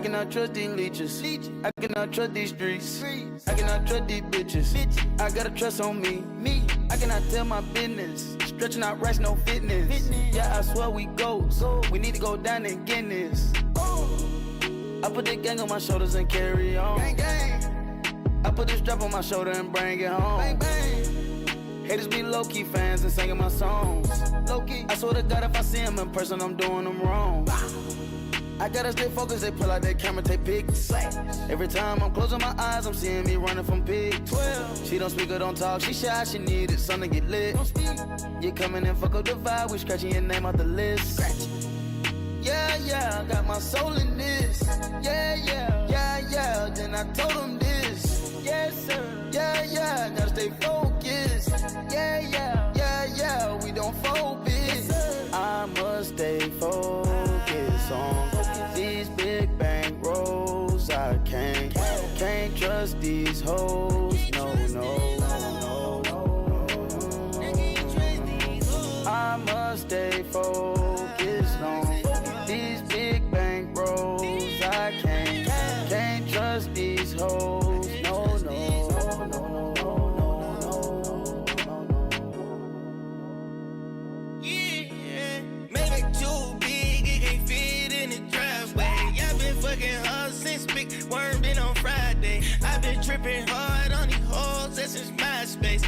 cannot trust these leeches. I cannot trust these streets. I cannot trust these bitches. I gotta trust on me. I cannot tell my business. Stretching out racks, no fitness. Yeah, I swear we goats. We need to go down and get this. I put the gang on my shoulders and carry on. I put this strap on my shoulder and bring it home. Haters be low-key fans and singing my songs. Low-key, I swear to God, if I see them in person, I'm doing them wrong. I gotta stay focused, they pull out their camera, take pics. Every time I'm closing my eyes, I'm seeing me running from pigs. She don't speak or don't talk, she shy, she needed something to get lit. You coming and fuck up the vibe, we scratching your name off the list. Yeah, I got my soul in this. Yeah, then I told them this. Yes, sir. Yeah, gotta stay focused. Yeah, we don't focus. I must stay focused on these big bang rolls. I can't trust these hoes. No. I must stay focused on these big bang rolls. I can't trust these hoes. No. Yeah, make it too big, it can't fit in the driveway. I've been fucking hard since Big Worm been on Friday. I've been tripping hard on these hoes since MySpace.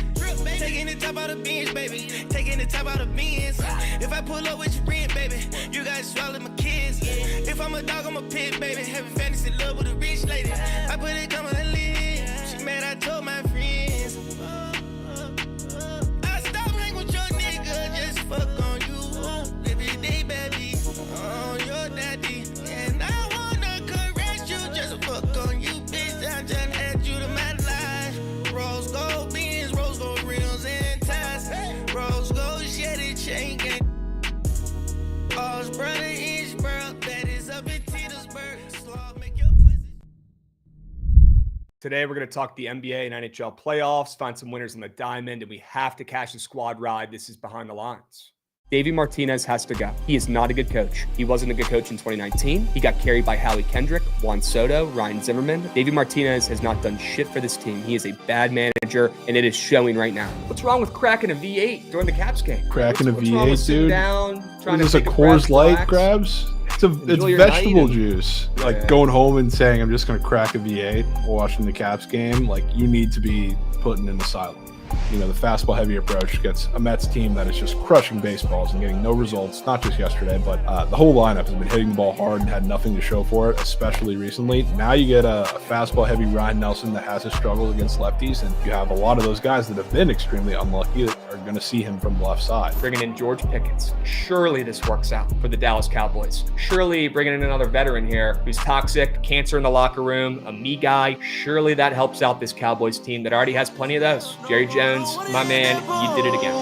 Taking the top out of beans, baby. Taking the top out of beans. If I pull up with your rent, baby, you guys swallow my kids. If I'm a dog, I'm a pit, baby. Having fantasy love with a rich lady. I put it on my lip. She mad, I told my friends. I stopped hanging with your nigga, just fuck on you. Every day, baby, on your daddy. And I wanna caress you, just fuck on you, bitch. I'm trying to add you to my life. Rose gold beans, rose gold rims and ties. Rose gold shitty chain gang. All's brother is bro, that is up in Petersburg. Slaw, make your pussy. Today, we're going to talk the NBA and NHL playoffs, find some winners in the diamond, and we have to cash the squad ride. This is Behind the Lines. Davey Martinez has to go. He is not a good coach. He wasn't a good coach in 2019. He got carried by Howie Kendrick, Juan Soto, Ryan Zimmerman. Davey Martinez has not done shit for this team. He is a bad manager, and it is showing right now. What's wrong with cracking a V8 during the Caps game? Cracking a what's wrong with V8, sitting dude. down, trying This to is a take Coors breath, Light, relax? Krabs. It's Enjoy your vegetable night and- juice. Like Yeah. going home and saying, I'm just going to crack a V8 while watching the Caps game. Like, you need to be put in an asylum. You know, the fastball heavy approach gets a Mets team that is just crushing baseballs and getting no results, not just yesterday, but the whole lineup has been hitting the ball hard and had nothing to show for it, especially recently. Now you get a fastball heavy Ryan Nelson that has his struggles against lefties, and you have a lot of those guys that have been extremely unlucky that are going to see him from the left side. Bringing in George Pickens. Surely this works out for the Dallas Cowboys. Surely bringing in another veteran here who's toxic, cancer in the locker room, a me guy. Surely that helps out this Cowboys team that already has plenty of those. Jerry Jones, my man, you did it again.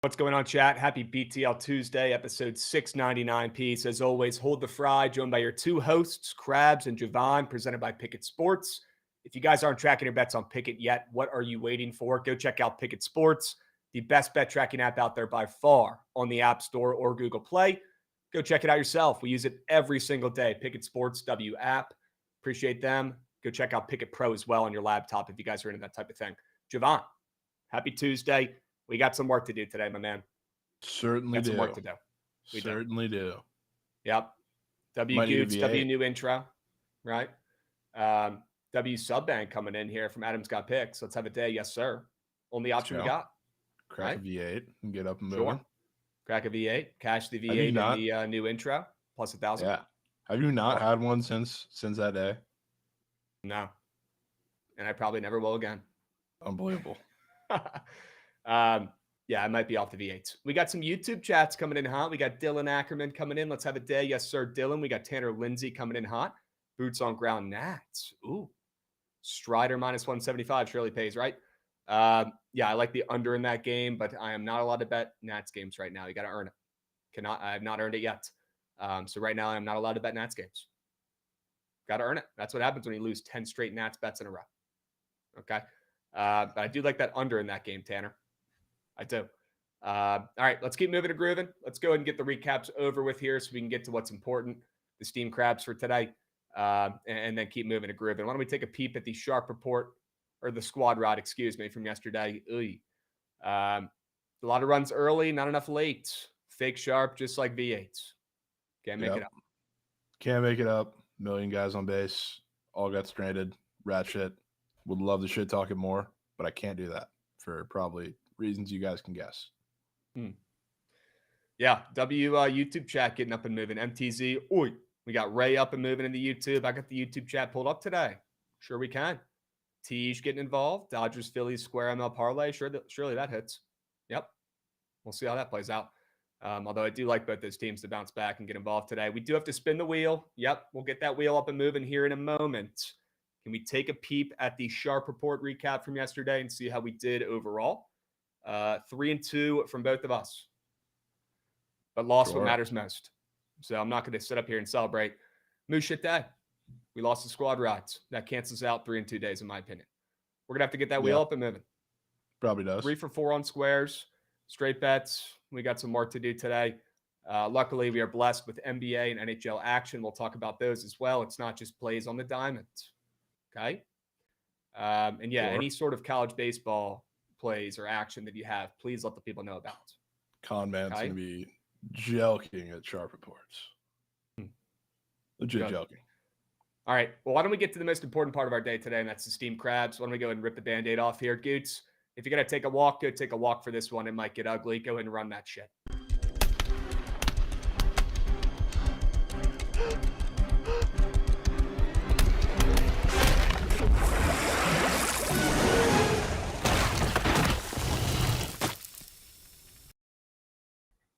What's going on, chat? Happy BTL Tuesday, episode 699 piece. As always, hold the fry, joined by your two hosts, Krabs and Jovan, presented by Bookit Sports. If you guys aren't tracking your bets on Pickit yet, what are you waiting for? Go check out Bookit Sports, the best bet tracking app out there by far on the App Store or Google Play. Go check it out yourself. We use it every single day. Bookit Sports W app. Appreciate them. Go check out Bookit Pro as well on your laptop if you guys are into that type of thing. Jovan, happy Tuesday. We got some work to do today, my man. Certainly Got do. some work to do. We Certainly do. Yep. W Might need a Goots, V8. W new intro, right? W Subbang coming in here from Adam's Got Picks. Let's have a day. Yes, sir. Only option we go. got. Crack Right? a V8 and get up and Sure. moving. Crack a V8. Cash the Have you V8 not? in the new intro. Plus 1,000. Yeah. Have you not had one since that day? No. And I probably never will again. Unbelievable. Yeah, I might be off the V8s. We got some YouTube chats coming in hot. We got Dylan Ackerman coming in. Let's have a day. Yes, sir, Dylan. We got Tanner Lindsay coming in hot. Boots on ground Nats. Ooh. Strider minus 175 surely pays, right? Yeah, I like the under in that game, but I am not allowed to bet Nats games right now. You got to earn it. I have not earned it yet. So right now I'm not allowed to bet Nats games. Got to earn it. That's what happens when you lose 10 straight Nats bets in a row. Okay. But I do like that under in that game, Tanner. I do. All right, let's keep moving to grooving. Let's go ahead and get the recaps over with here so we can get to what's important, the steam crabs for today, and then keep moving to grooving. Why don't we take a peep at the sharp report, or the squad rod, excuse me, from yesterday. A lot of runs early, not enough late. Fake sharp, just like V8s. Can't make it up. Can't make it up. Million guys on base. All got stranded. Rat shit. Would love to shit talk it more, but I can't do that for probably reasons you guys can guess. Yeah, YouTube chat getting up and moving. MTZ, oi. We got Ray up and moving in the YouTube. I got the YouTube chat pulled up today. Sure we can. Tej getting involved. Dodgers, Phillies, square ML parlay. Surely that hits. Yep. We'll see how that plays out. Although I do like both those teams to bounce back and get involved today. We do have to spin the wheel. Yep, we'll get that wheel up and moving here in a moment. Can we take a peep at the sharp report recap from yesterday and see how we did overall? 3-2 from both of us. But lost what matters most. So I'm not going to sit up here and celebrate. Moose shit day. We lost the squad rides. That cancels out 3 and 2 days, in my opinion. We're going to have to get that wheel up and moving. Probably does. 3 for 4 on squares. Straight bets. We got some work to do today. Luckily, we are blessed with NBA and NHL action. We'll talk about those as well. It's not just plays on the diamond. Okay? And yeah, any sort of college baseball plays or action that you have, please let the people know about. Con man's going to be jelking at sharp reports. Legit jelking. All right. Well, why don't we get to the most important part of our day today, and that's the steamed crabs. Why don't we go ahead and rip the Band-Aid off here, Goots? If you're going to take a walk, go take a walk for this one. It might get ugly. Go ahead and run that shit.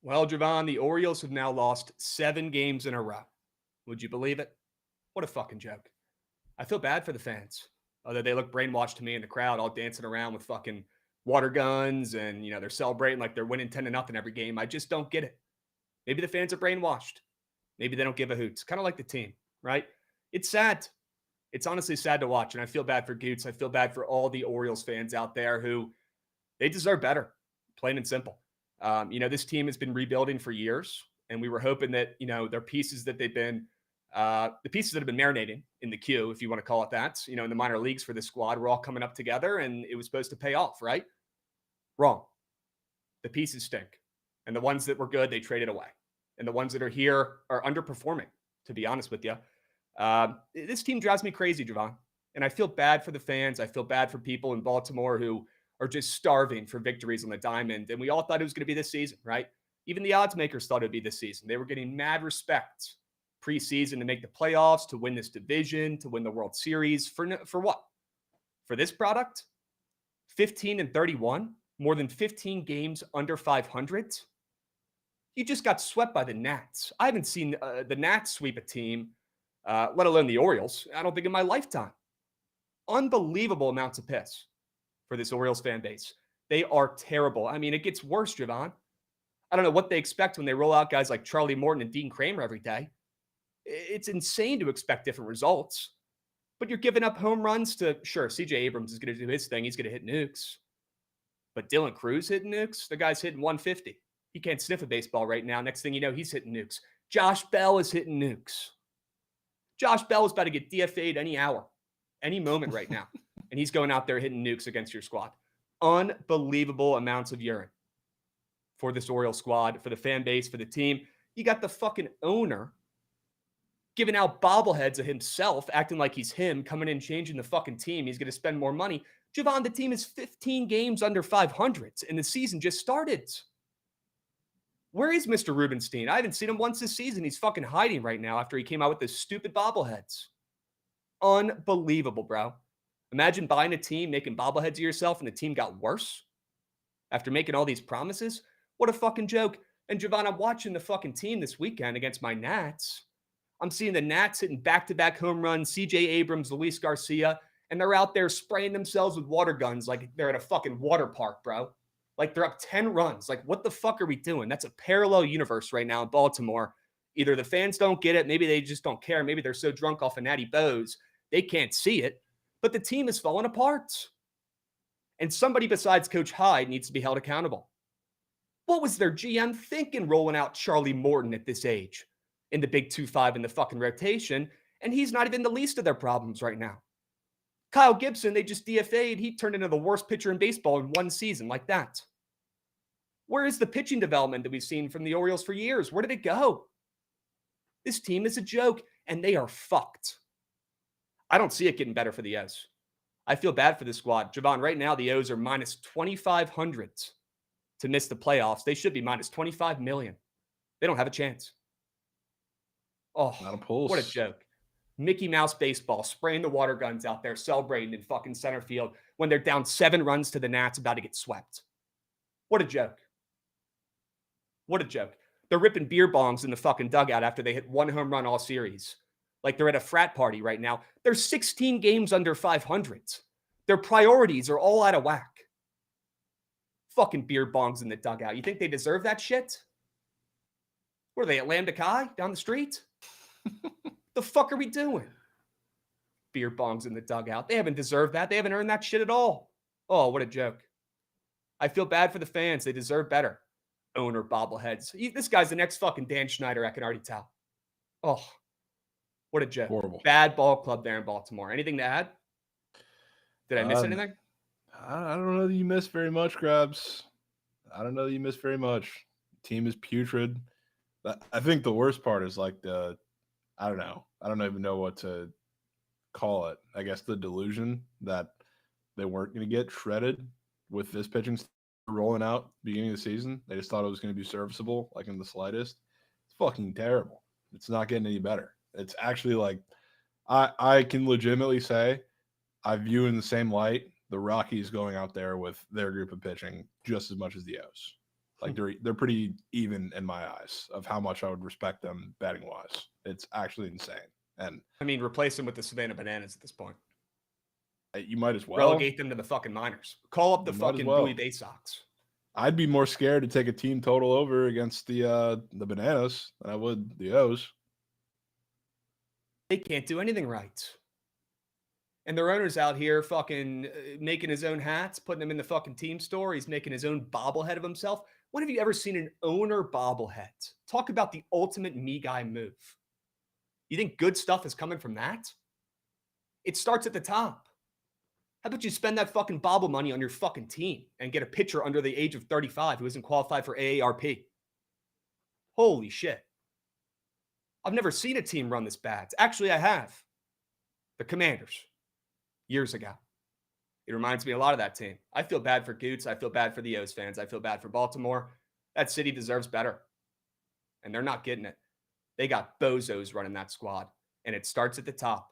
Well, Jovan, the Orioles have now lost 7 games in a row. Would you believe it? What a fucking joke. I feel bad for the fans. Although they look brainwashed to me in the crowd, all dancing around with fucking water guns and, they're celebrating like they're winning 10-0 every game. I just don't get it. Maybe the fans are brainwashed. Maybe they don't give a hoot. It's kind of like the team, right? It's sad. It's honestly sad to watch, and I feel bad for Goots. I feel bad for all the Orioles fans out there who they deserve better, plain and simple. This team has been rebuilding for years, and we were hoping that, their pieces that they've been, the pieces that have been marinating in the queue, if you want to call it that, in the minor leagues for this squad, were all coming up together, and it was supposed to pay off, right? Wrong. The pieces stink. And the ones that were good, they traded away. And the ones that are here are underperforming, to be honest with you. This team drives me crazy, Jovan. And I feel bad for the fans. I feel bad for people in Baltimore who are just starving for victories on the diamond. And we all thought it was going to be this season, right? Even the odds makers thought it would be this season. They were getting mad respect preseason to make the playoffs, to win this division, to win the World Series. For what? For this product? 15-31, more than 15 games under 500. You just got swept by the Nats. I haven't seen the Nats sweep a team, let alone the Orioles, I don't think in my lifetime. Unbelievable amounts of piss for this Orioles fan base. They are terrible. I mean, it gets worse, Jovan. I don't know what they expect when they roll out guys like Charlie Morton and Dean Kramer every day. It's insane to expect different results. But you're giving up home runs to, sure, CJ Abrams is going to do his thing. He's going to hit nukes. But Dylan Cruz hitting nukes? The guy's hitting 150. He can't sniff a baseball right now. Next thing you know, he's hitting nukes. Josh Bell is hitting nukes. Josh Bell is about to get DFA'd any hour, any moment right now. And he's going out there hitting nukes against your squad. Unbelievable amounts of urine for this Orioles squad, for the fan base, for the team. You got the fucking owner giving out bobbleheads of himself, acting like he's him, coming in, changing the fucking team. He's going to spend more money. Jovan, the team is 15 games under 500, and the season just started. Where is Mr. Rubenstein? I haven't seen him once this season. He's fucking hiding right now after he came out with those stupid bobbleheads. Unbelievable, bro. Imagine buying a team, making bobbleheads of yourself, and the team got worse after making all these promises. What a fucking joke. And Jovan, I'm watching the fucking team this weekend against my Nats. I'm seeing the Nats hitting back-to-back home runs, CJ Abrams, Luis Garcia, and they're out there spraying themselves with water guns like they're at a fucking water park, bro. Like they're up 10 runs. Like, what the fuck are we doing? That's a parallel universe right now in Baltimore. Either the fans don't get it, maybe they just don't care. Maybe they're so drunk off of Natty Bows, they can't see it. But the team is falling apart. And somebody besides Coach Hyde needs to be held accountable. What was their GM thinking rolling out Charlie Morton at this age in the big 2-5 in the fucking rotation? And he's not even the least of their problems right now. Kyle Gibson, they just DFA'd. He turned into the worst pitcher in baseball in one season like that. Where is the pitching development that we've seen from the Orioles for years? Where did it go? This team is a joke, and they are fucked. I don't see it getting better for the O's. I feel bad for the squad. Jovan, right now, the O's are minus 2,500 to miss the playoffs. They should be minus 25 million. They don't have a chance. Oh, Not a pulse. What a joke. Mickey Mouse baseball, spraying the water guns out there, celebrating in fucking center field when they're down 7 runs to the Nats, about to get swept. What a joke. What a joke. They're ripping beer bongs in the fucking dugout after they hit 1 home run all series. Like they're at a frat party right now. They're 16 games under 500. Their priorities are all out of whack. Fucking beer bongs in the dugout. You think they deserve that shit? What are they, at Lambda Chi down the street? The fuck are we doing? Beer bongs in the dugout. They haven't deserved that. They haven't earned that shit at all. Oh, what a joke. I feel bad for the fans. They deserve better. Owner bobbleheads. This guy's the next fucking Dan Schneider, I can already tell. Oh, what a joke. Horrible. Bad ball club there in Baltimore. Anything to add? Did I miss anything? I don't know that you missed very much, Krabs. I don't know that you missed very much. Team is putrid. I think the worst part is like I don't know. I don't even know what to call it. I guess the delusion that they weren't going to get shredded with this pitching rolling out beginning of the season. They just thought it was going to be serviceable, like in the slightest. It's fucking terrible. It's not getting any better. It's actually like I can legitimately say I view in the same light the Rockies going out there with their group of pitching just as much as the O's. Like they're pretty even in my eyes of how much I would respect them batting wise. It's actually insane. And I mean, replace them with the Savannah Bananas at this point. you might as well relegate them to the fucking minors. Call up the fucking Bowie Bay Sox. I'd be more scared to take a team total over against the Bananas than I would the O's. They can't do anything right. And their owner's out here fucking making his own hats, putting them in the fucking team store. He's making his own bobblehead of himself. When have you ever seen an owner bobblehead? Talk about the ultimate me guy move. You think good stuff is coming from that? It starts at the top. How about you spend that fucking bobble money on your fucking team and get a pitcher under the age of 35 who isn't qualified for AARP? Holy shit. I've never seen a team run this bad. Actually, I have. The Commanders. Years ago. It reminds me a lot of that team. I feel bad for Goots. I feel bad for the O's fans. I feel bad for Baltimore. That city deserves better. And they're not getting it. They got bozos running that squad. And it starts at the top.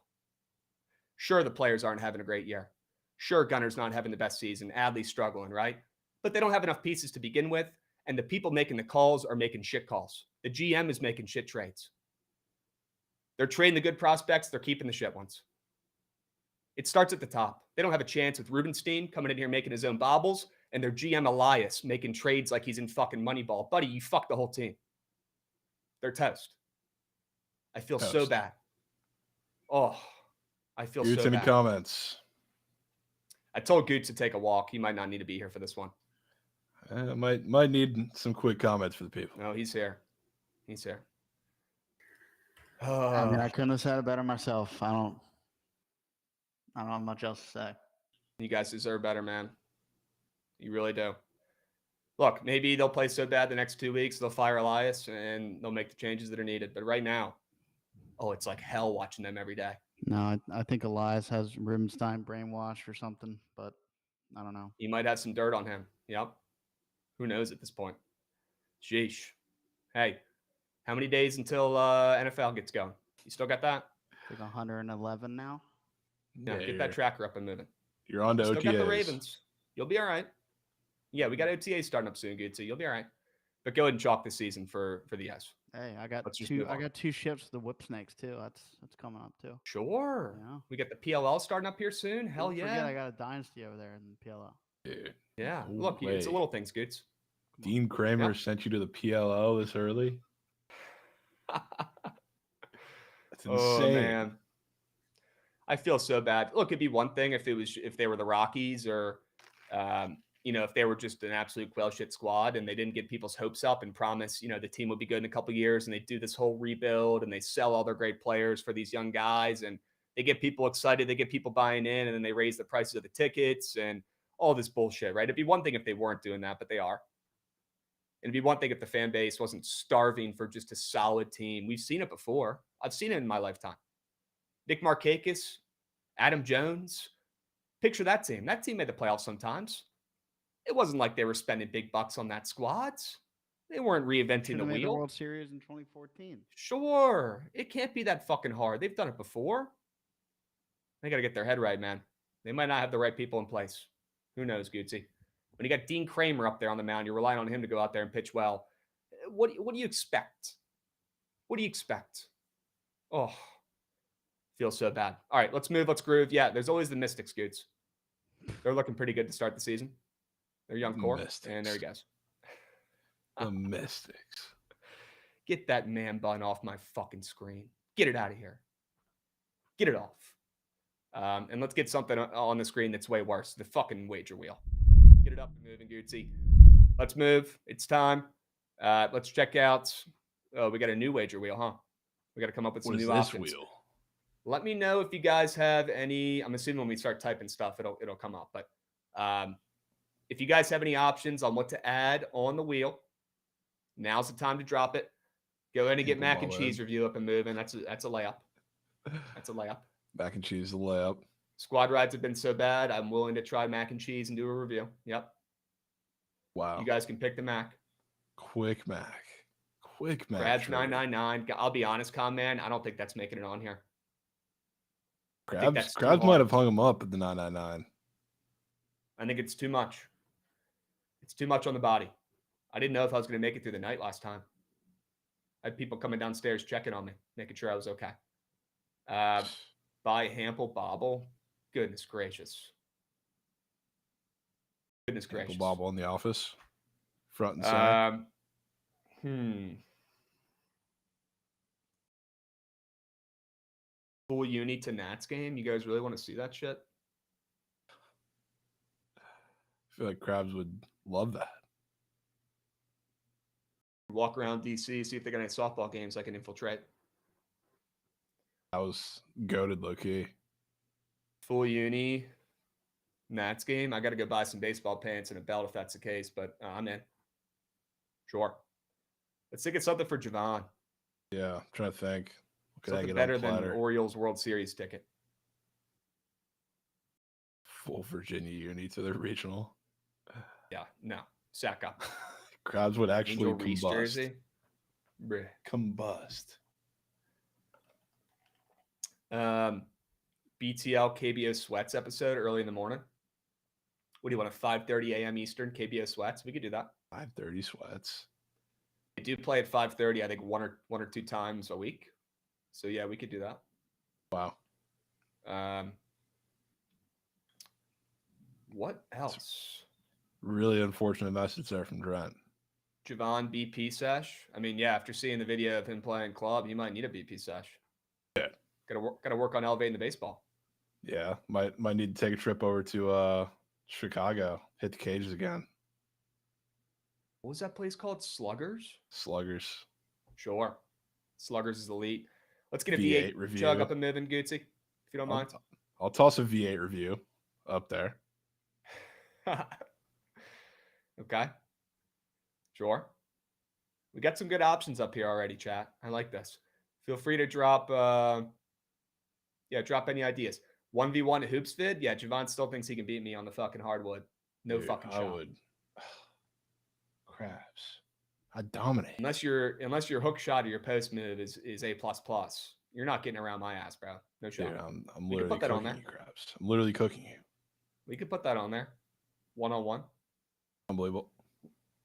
Sure, the players aren't having a great year. Sure, Gunner's not having the best season. Adley's struggling, right? But they don't have enough pieces to begin with. And the people making the calls are making shit calls. The GM is making shit trades. They're trading the good prospects. They're keeping the shit ones. It starts at the top. They don't have a chance with Rubenstein coming in here making his own bobbles and their GM Elias making trades like he's in fucking Moneyball. Buddy, you fucked the whole team. They're toast. I feel so bad. Oh, I feel Goots, so bad. Any comments? I told Goots to take a walk. He might not need to be here for this one. Might need some quick comments for the people. No, he's here. He's here. I mean, I couldn't have said it better myself. I don't have much else to say. You guys deserve better, man. You really do. Look, maybe they'll play so bad the next 2 weeks, they'll fire Elias and they'll make the changes that are needed. But right now, it's like hell watching them every day. No, I think Elias has Rubenstein brainwashed or something, but I don't know. He might have some dirt on him. Yep. Who knows at this point? Sheesh. Hey, how many days until NFL gets going? You still got that? Like 111 now. Yeah, get that tracker up and moving. You're on to Still OTAs. got the Ravens. You'll be all right. Yeah, we got OTAs starting up soon, good. So you'll be all right. But go ahead and chalk this season for the S. Hey, I got Let's just two. move I on. got 2 ships to the Whip Snakes too. That's coming up too. Sure. Yeah. We got the PLL starting up here soon. Hell Don't yeah. forget I got a dynasty over there in the PLL. Dude, Yeah. Ooh, Look, it's the wait. little things, Goots. Dean Kramer Yep. sent you to the PLO this early? That's insane. Oh man, I feel so bad. Look, it'd be one thing if they were the Rockies or if they were just an absolute quail shit squad and they didn't get people's hopes up and promise, the team would be good in a couple of years, and they do this whole rebuild and they sell all their great players for these young guys and they get people excited, they get people buying in, and then they raise the prices of the tickets and all this bullshit, right? It'd be one thing if they weren't doing that, but they are. It'd be one thing if the fan base wasn't starving for just a solid team. We've seen it before. I've seen it in my lifetime. Nick Markakis, Adam Jones. Picture that team. That team made the playoffs sometimes. It wasn't like they were spending big bucks on that squad. They weren't reinventing the made the wheel. World Series in 2014. Sure. It can't be that fucking hard. They've done it before. They got to get their head right, man. They might not have the right people in place. Who knows, Gutsy? When you got Dean Kramer up there on the mound, you're relying on him to go out there and pitch well. What do you expect? What do you expect? Oh, feels so bad. All right, let's move. Let's groove. Yeah, there's always the Mystics, Goots. They're looking pretty good to start the season. They're young core. Mystics. And there he goes. The Mystics. Get that man bun off my fucking screen. Get it out of here. Get it off. And let's get something on the screen that's way worse. The fucking wager wheel. Get it up and moving, Gootsy. Let's move. It's time. Let's check out. Oh, we got a new wager wheel, huh? We got to come up with some new options. Wheel? Let me know if you guys have any. I'm assuming when we start typing stuff, it'll come up. But if you guys have any options on what to add on the wheel, now's the time to drop it. Go ahead and get mac and cheese review up and moving. That's a layup. That's a layup. Mac and cheese, the layup. Squad rides have been so bad. I'm willing to try mac and cheese and do a review. Yep. Wow. You guys can pick the mac. Quick mac. Krabs 999. I'll be honest, man. I don't think that's making it on here. Krabs might have hung him up at the 999. I think it's too much. It's too much on the body. I didn't know if I was going to make it through the night last time. I had people coming downstairs checking on me, making sure I was okay. Buy Hample Bobble. Goodness gracious. Hample Bobble in the office. Front and center. Full uni to Nats game. You guys really want to see that shit? I feel like Krabs would love that. Walk around DC, see if they got any softball games I can infiltrate. That was goated low key. Full uni Nats game. I got to go buy some baseball pants and a belt if that's the case, but I'm in. Sure. Let's think of something for Jovan. Yeah, I'm trying to think. What could I get better than an Orioles World Series ticket? Full Virginia uni to the regional. Yeah, no. Sack up. Krabs would actually Angel Reese combust. Jersey. Combust. BTL KBO Sweats episode early in the morning. What do you want, a 5:30 a.m. Eastern KBO Sweats? We could do that. 5:30 Sweats. They do play at 5:30, I think one or two times a week. So yeah, we could do that. Wow. What else? Really unfortunate message there from Trent. Jovan BP sesh. I mean, yeah, after seeing the video of him playing club, he might need a BP sesh. Yeah. Gotta work on elevating the baseball. Yeah. Might need to take a trip over to Chicago. Hit the cages again. What was that place called? Sluggers? Sure. Sluggers is elite. Let's get a V8 review. Jug up and moving, Gootsy, if you don't mind. I'll toss a V8 review up there. Okay. Sure. We got some good options up here already, chat. I like this. Feel free to drop drop any ideas. 1v1 hoops vid. Yeah, Jovan still thinks he can beat me on the fucking hardwood. No Dude, fucking shot. I would. Krabs. I dominate. Unless your hook shot or your post move is A++. You're not getting around my ass, bro. No shot. Dude, I'm literally put that on cooking there. you, Krabs. I'm literally cooking you. We could put that on there. 1-on-1. Unbelievable.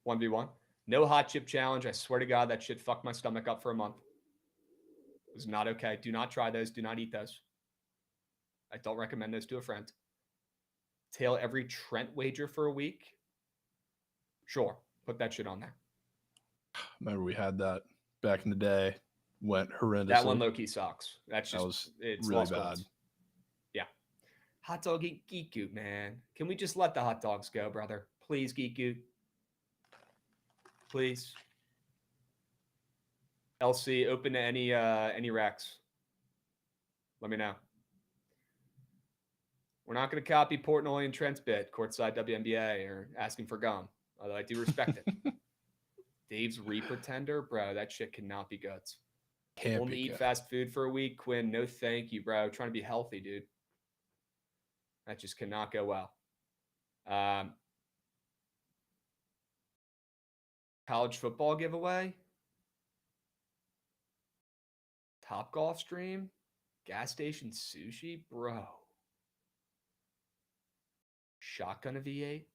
1v1. No hot chip challenge. I swear to God, that shit fucked my stomach up for a month. It was not okay. Do not try those. Do not eat those. I don't recommend those to a friend. Tail every Trent wager for a week. Sure. Put that shit on there. Remember we had that back in the day. Went horrendously. That one low-key sucks. It's really bad. Yeah. Hot dog eat Geek Goot, man. Can we just let the hot dogs go, brother? Please, Geek Goot. Please. LC, open to any Rex. Let me know. We're not going to copy Portnoy and Trent's bit, courtside WNBA, or asking for gum, although I do respect it. Dave's Repretender, bro, that shit cannot be good. Only eat fast food for a week, Quinn. No thank you, bro. Trying to be healthy, dude. That just cannot go well. College football giveaway. Top Golf stream. Gas station sushi, bro. Shotgun a V8.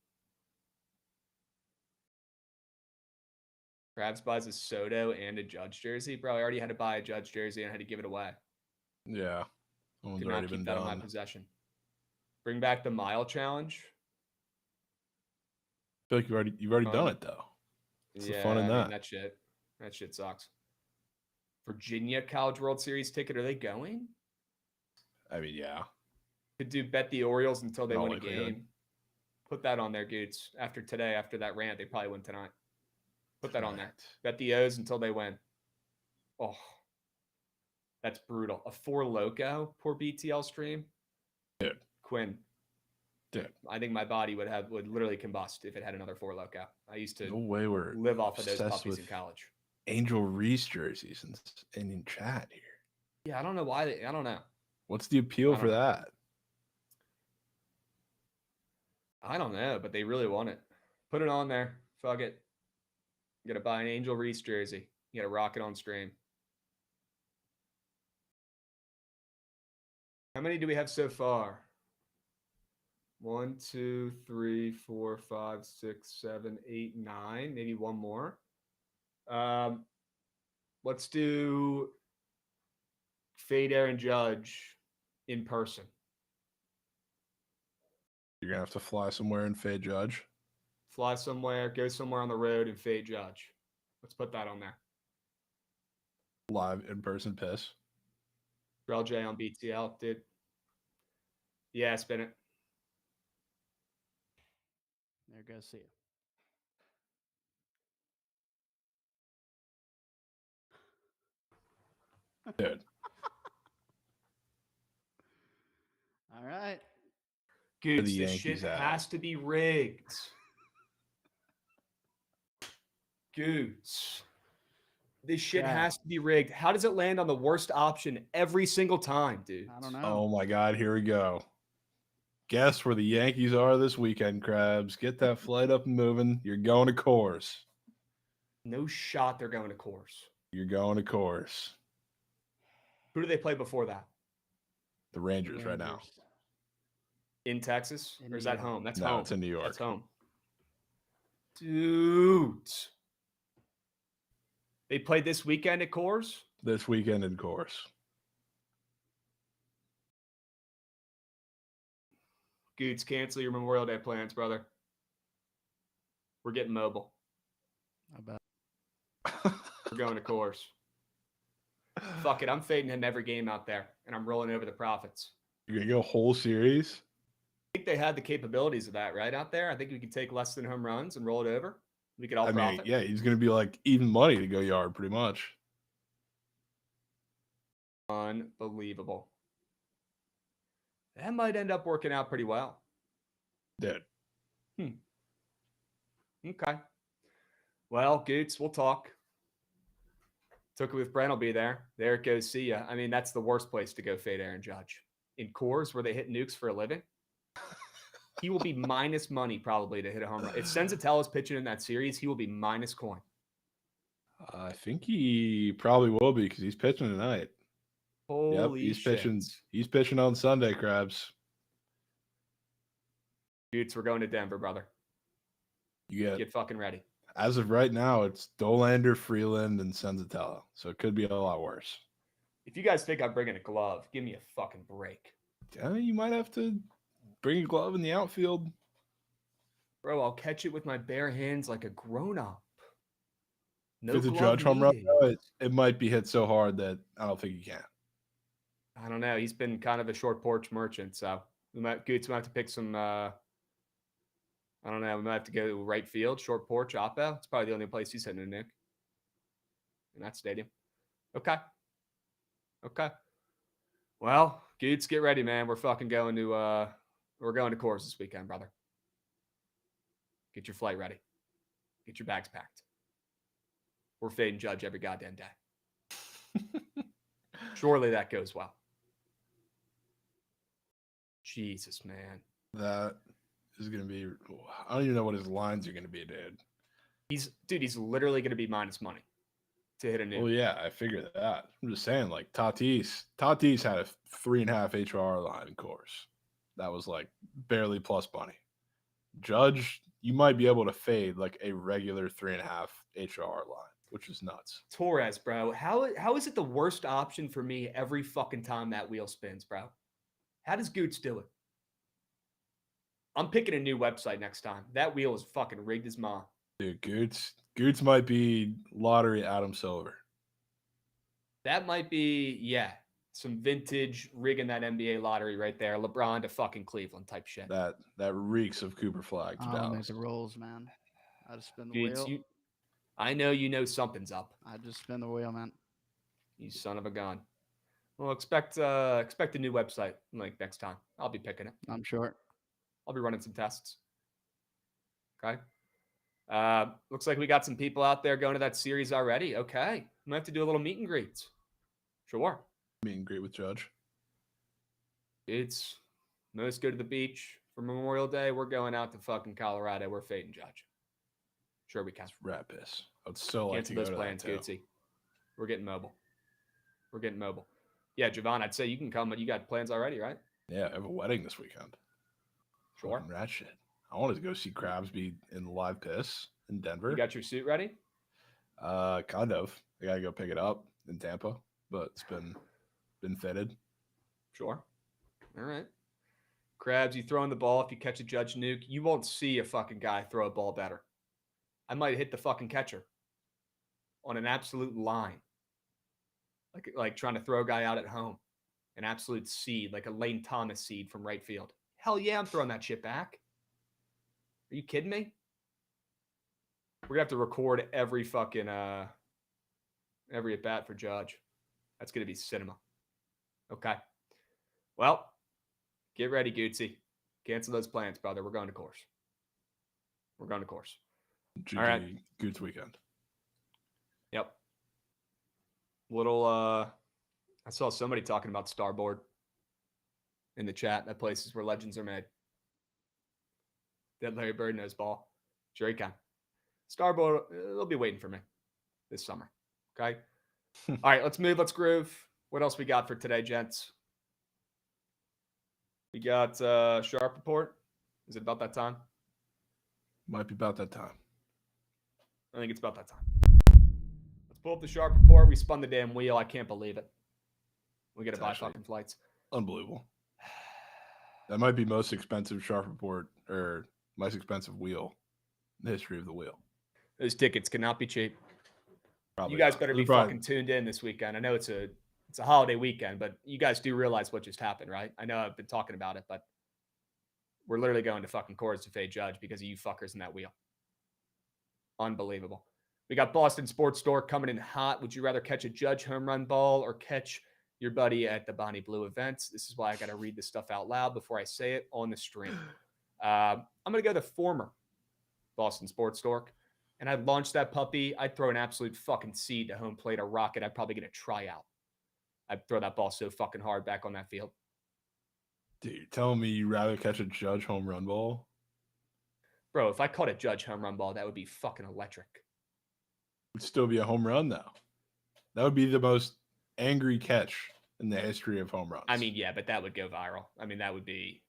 Krabs buys a Soto and a Judge jersey. Bro, I already had to buy a Judge jersey and I had to give it away. Yeah. One's Could not already keep been that done. in my possession. Bring back the mile challenge. I feel like you've already done it though. What's the fun in that? Mean, that shit sucks. Virginia College World Series ticket, are they going? I mean, yeah. Could do bet the Orioles until they No win a likelihood. game. Put that on there, Goots. After today, after that rant, they probably win tonight. Put that on there. Bet the O's until they win. Oh, that's brutal. A 4 Loco, poor BTL stream. Dude. Quinn. Dude. I think my body would literally combust if it had another 4 Loco. I used to No way we're live off of those obsessed puppies with in college. Angel Reese jerseys and in chat here. Yeah, I don't know why. I don't know. What's the appeal for that? I don't know, but they really want it. Put it on there. Fuck it. You gotta buy an Angel Reese jersey. You gotta rock it on stream. How many do we have so far? 1, 2, 3, 4, 5, 6, 7, 8, 9. Maybe one more. Let's do Fade Aaron Judge in person. You're gonna have to fly somewhere and fade Judge. Fly somewhere, go somewhere on the road, and fade Judge. Let's put that on there. Live in person piss. Rel J on BTL, dude. Yeah, spin it. There goes, see you. Dude. All right. Goots, this shit has to be rigged. Goots. This shit has to be rigged. How does it land on the worst option every single time, dude? I don't know. Oh my God, here we go. Guess where the Yankees are this weekend, Krabs. Get that flight up and moving. You're going to Coors. No shot they're going to Coors. You're going to Coors. Who do they play before that? The Rangers right now. In Texas? Or is that home? That's no, home. It's in New York. That's home. Dude. They played this weekend at Coors? This weekend in Coors. Goots, cancel your Memorial Day plans, brother. We're getting mobile. I bet. We're going to Coors. Fuck it. I'm fading him every game out there, and I'm rolling over the profits. You're going to go whole series? I think they had the capabilities of that, right, out there. I think we could take less than home runs and roll it over. We could all profit. Yeah, he's going to be like even money to go yard pretty much. Unbelievable. That might end up working out pretty well. Dude. Okay. Well, Goots, we'll talk. Took it with Brent will be there. There it goes. See ya. I mean, that's the worst place to go fade Aaron Judge. In Coors, where they hit nukes for a living, he will be minus money probably to hit a home run. If Senzatello's pitching in that series, he will be minus coin. I think he probably will be because he's pitching tonight. Holy he's shit. pitching. He's pitching on Sunday, Krabs. Goots, we're going to Denver, brother. Get fucking ready. As of right now, it's Dolander, Freeland, and Senzatello. So it could be a lot worse. If you guys think I'm bringing a glove, give me a fucking break. You might have to bring a glove in the outfield. Bro, I'll catch it with my bare hands like a grown-up. No, if it's a Judge home run, it might be hit so hard that I don't think you can. I don't know. He's been kind of a short porch merchant, so Goots might have to pick some. I don't know. We might have to go right field, short porch, Oppo. It's probably the only place he's hitting a Nick in that stadium. Okay. Well, Goots, get ready, man. We're fucking going to Coors this weekend, brother. Get your flight ready. Get your bags packed. We're fading Judge every goddamn day. Surely that goes well. Jesus, man. That is going to be, I don't even know what his lines are going to be, dude. He's literally going to be minus money to hit a new. Well, yeah, I figured that. I'm just saying, like, Tatis had a 3.5 HR line in Coors. That was like barely plus money. Judge, you might be able to fade like a regular 3.5 HR line, which is nuts. Torres, bro. How is it the worst option for me every fucking time that wheel spins, bro? How does Goots do it? I'm picking a new website next time. That wheel is fucking rigged as ma. Dude, Goots might be lottery Adam Silver. That might be, yeah, some vintage rigging that NBA lottery right there. LeBron to fucking Cleveland type shit. That reeks of Cooper Flag to I don't make Dallas. the rolls, man. I just spin the Goots, wheel. I know you know something's up. I just spin the wheel, man. You son of a gun. Well, expect a new website like next time. I'll be picking it. I'm sure. I'll be running some tests. Okay. Looks like we got some people out there going to that series already. Okay. We might have to do a little meet and greets. Sure. Meet and greet with Judge. It's most go to the beach for Memorial Day. We're going out to fucking Colorado. We're fading Judge. Sure we can. It's rat piss. I'd still like Cancel to go those to plans, that too. Gootsy. We're getting mobile. Yeah, Jovan, I'd say you can come, but you got plans already, right? Yeah, I have a wedding this weekend. Sure. Fucking rat shit. I wanted to go see Krabs be in the live piss in Denver. You got your suit ready? Kind of. I gotta go pick it up in Tampa, but it's been fitted. Sure. All right. Krabs, you throwing the ball. If you catch a Judge nuke, you won't see a fucking guy throw a ball better. I might hit the fucking catcher on an absolute line. Like trying to throw a guy out at home. An absolute seed, like a Lane Thomas seed from right field. Hell yeah, I'm throwing that shit back. Are you kidding me? We're gonna have to record every fucking every at bat for Judge. That's gonna be cinema. Okay. Well, get ready, Gootsy. Cancel those plans, brother. We're going to Coors. GG All right. Goots weekend. Yep. Little I saw somebody talking about Starboard in the chat. That place is where legends are made. That Larry Bird knows ball. Sure he can. Starboard, they'll be waiting for me this summer. Okay. All right, let's move. Let's groove. What else we got for today, gents? We got Sharp Report. Is it about that time? Might be about that time. I think it's about that time. Let's pull up the Sharp Report. We spun the damn wheel. I can't believe it. We got to buy fucking flights. Unbelievable. That might be most expensive Sharp Report or most expensive wheel in the history of the wheel. Those tickets cannot be cheap. Probably you guys not. better be fucking tuned in this weekend. I know it's a holiday weekend, but you guys do realize what just happened, right? I know I've been talking about it, but we're literally going to fucking Coors to fade Judge because of you fuckers in that wheel. Unbelievable. We got Boston Sports Store coming in hot. Would you rather catch a Judge home run ball or catch your buddy at the Bonnie Blue events? This is why I got to read this stuff out loud before I say it on the stream. I'm going to go the former Boston Sports Store. And I'd launch that puppy. I'd throw an absolute fucking seed to home plate, a rocket. I'd probably get a tryout. I'd throw that ball so fucking hard back on that field. Dude, you're telling me you'd rather catch a Judge home run ball? Bro, if I caught a Judge home run ball, that would be fucking electric. It would still be a home run, though. That would be the most angry catch in the history of home runs. I mean, yeah, but that would go viral. I mean, that'd be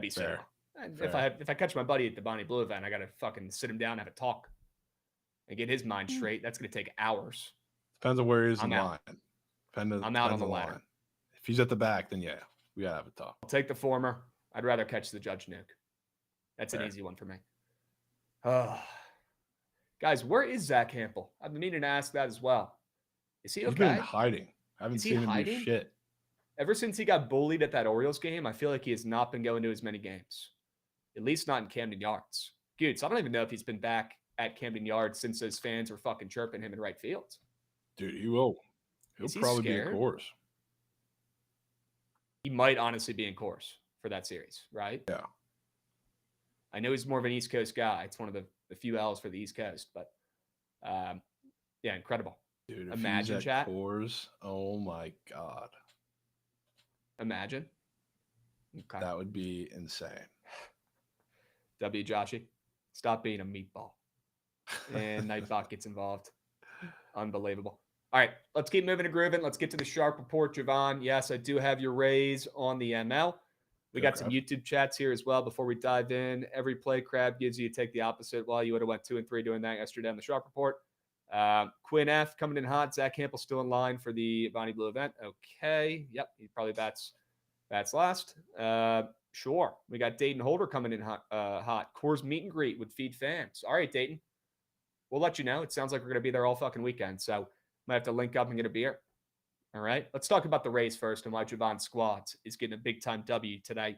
fair. fair. If I catch my buddy at the Bonnie Blue event, I got to fucking sit him down and have a talk and get his mind straight. That's going to take hours. Depends on where he is in the out. line. I'm out on the ladder. If he's at the back, then yeah, we gotta have a talk. I'll take the former. I'd rather catch the Judge nuke. That's an easy one for me. Guys, where is Zach Hampel? I've been meaning to ask that as well. Is he okay? He's been hiding. I haven't seen him do shit. Ever since he got bullied at that Orioles game, I feel like he has not been going to as many games, at least not in Camden Yards. Dude, so I don't even know if he's been back at Camden Yards since those fans were fucking chirping him in right field. Dude, he will. He'll Is he probably be scared? at Coors. He might honestly be in Coors for that series, right? Yeah. I know he's more of an East Coast guy. It's one of the few L's for the East Coast, but yeah, incredible. Dude, if Imagine, he's chat. at Coors, oh my God. Imagine. Okay. That would be insane. W. Joshy, stop being a meatball. And Nightbot gets involved. Unbelievable. All right, let's keep moving and grooving. Let's get to the Sharp Report, Jovan. Yes, I do have your Rays on the ML. We got some YouTube chats here as well before we dive in. Every play Crab gives you take the opposite. Well, you would have went 2-3 doing that yesterday on the Sharp Report. Quinn F coming in hot. Zach Campbell still in line for the Bonnie Blue event. Okay. Yep, he probably bats last. Sure. We got Dayton Holder coming in hot. Coors meet and greet with Feed Fans. All right, Dayton. We'll let you know. It sounds like we're going to be there all fucking weekend, so might have to link up and get a beer. All right. Let's talk about the Rays first and why Jovan's squad is getting a big-time W today.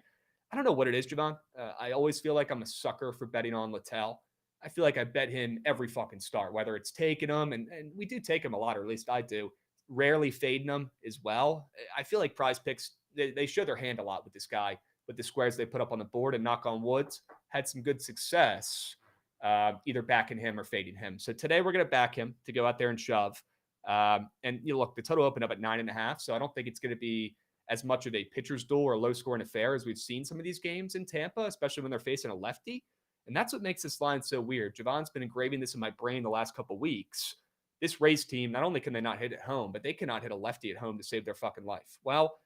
I don't know what it is, Jovan. I always feel like I'm a sucker for betting on Littell. I feel like I bet him every fucking start, whether it's taking him, and we do take him a lot, or at least I do. Rarely fading him as well. I feel like Prize Picks, they show their hand a lot with this guy, with the squares they put up on the board, and knock on wood, had some good success either backing him or fading him. So today we're going to back him to go out there and shove. And look, the total opened up at 9.5, so I don't think it's going to be as much of a pitcher's duel or low-scoring affair as we've seen some of these games in Tampa, especially when they're facing a lefty. And that's what makes this line so weird. Jovan's been engraving this in my brain the last couple of weeks. This Rays team, not only can they not hit at home, but they cannot hit a lefty at home to save their fucking life. Well,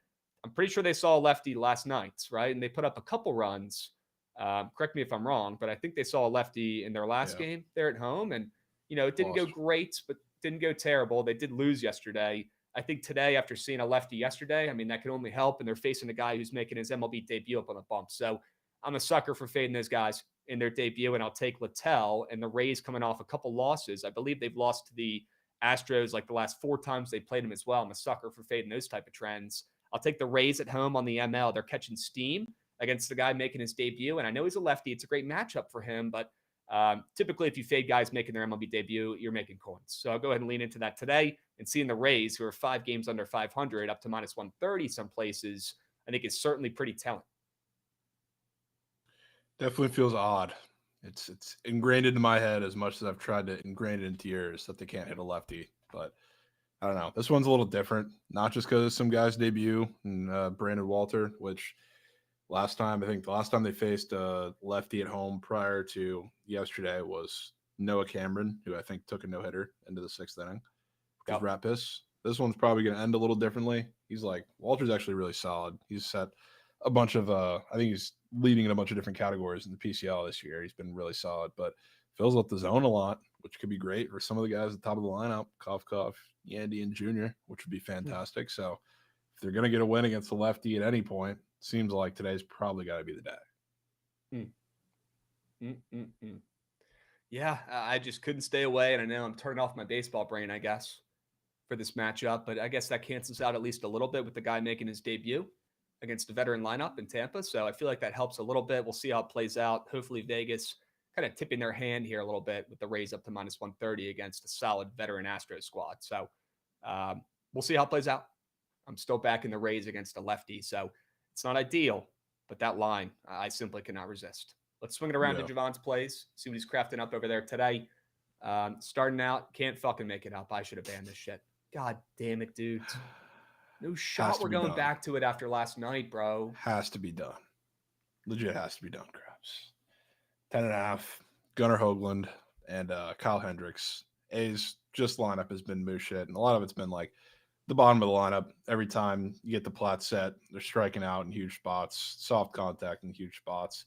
I'm pretty sure they saw a lefty last night, right? And they put up a couple runs. Correct me if I'm wrong, but I think they saw a lefty in their last game there at home. And, it didn't go great, but didn't go terrible. They did lose yesterday. I think today, after seeing a lefty yesterday, I mean, that can only help. And they're facing a guy who's making his MLB debut up on the bump. So I'm a sucker for fading those guys in their debut, and I'll take Littell. And the Rays coming off a couple losses. I believe they've lost to the Astros like the last 4 times they played them as well. I'm a sucker for fading those type of trends. I'll take the Rays at home on the ML. They're catching steam against the guy making his debut. And I know he's a lefty. It's a great matchup for him. But typically, if you fade guys making their MLB debut, you're making coins. So I'll go ahead and lean into that today. And seeing the Rays, who are 5 games under 500, up to minus 130 some places, I think is certainly pretty telling. Definitely feels odd. It's ingrained into my head as much as I've tried to ingrain it into yours that they can't hit a lefty. But I don't know. This one's a little different, not just because some guys debut and Brandon Walter, which I think the last time they faced a lefty at home prior to yesterday was Noah Cameron, who I think took a no-hitter into the 6th inning, which was rat piss. This one's probably going to end a little differently. Walter's actually really solid. He's set a bunch of, I think he's leading in a bunch of different categories in the PCL this year. He's been really solid, but fills up the zone a lot, which could be great for some of the guys at the top of the lineup, cough, Yandy and Jr., which would be fantastic. So if they're going to get a win against the lefty at any point, seems like today's probably got to be the day. Yeah, I just couldn't stay away, and I know I'm turning off my baseball brain, I guess, for this matchup, but I guess that cancels out at least a little bit with the guy making his debut against the veteran lineup in Tampa, so I feel like that helps a little bit. We'll see how it plays out. Hopefully Vegas kind of tipping their hand here a little bit with the Rays up to minus 130 against a solid veteran Astros squad. So we'll see how it plays out. I'm still backing the Rays against a lefty, so it's not ideal, but that line, I simply cannot resist. Let's swing it around to Jovan's plays, see what he's crafting up over there today. Starting out, can't fucking make it up. I should have banned this shit. God damn it, dude. No shot we're going back to it after last night, bro. Has to be done. Legit has to be done, Krabs. 10.5, Gunnar Hoagland and Kyle Hendricks. A's just lineup has been moose shit, and a lot of it's been like the bottom of the lineup. Every time you get the plot set, they're striking out in huge spots, soft contact in huge spots.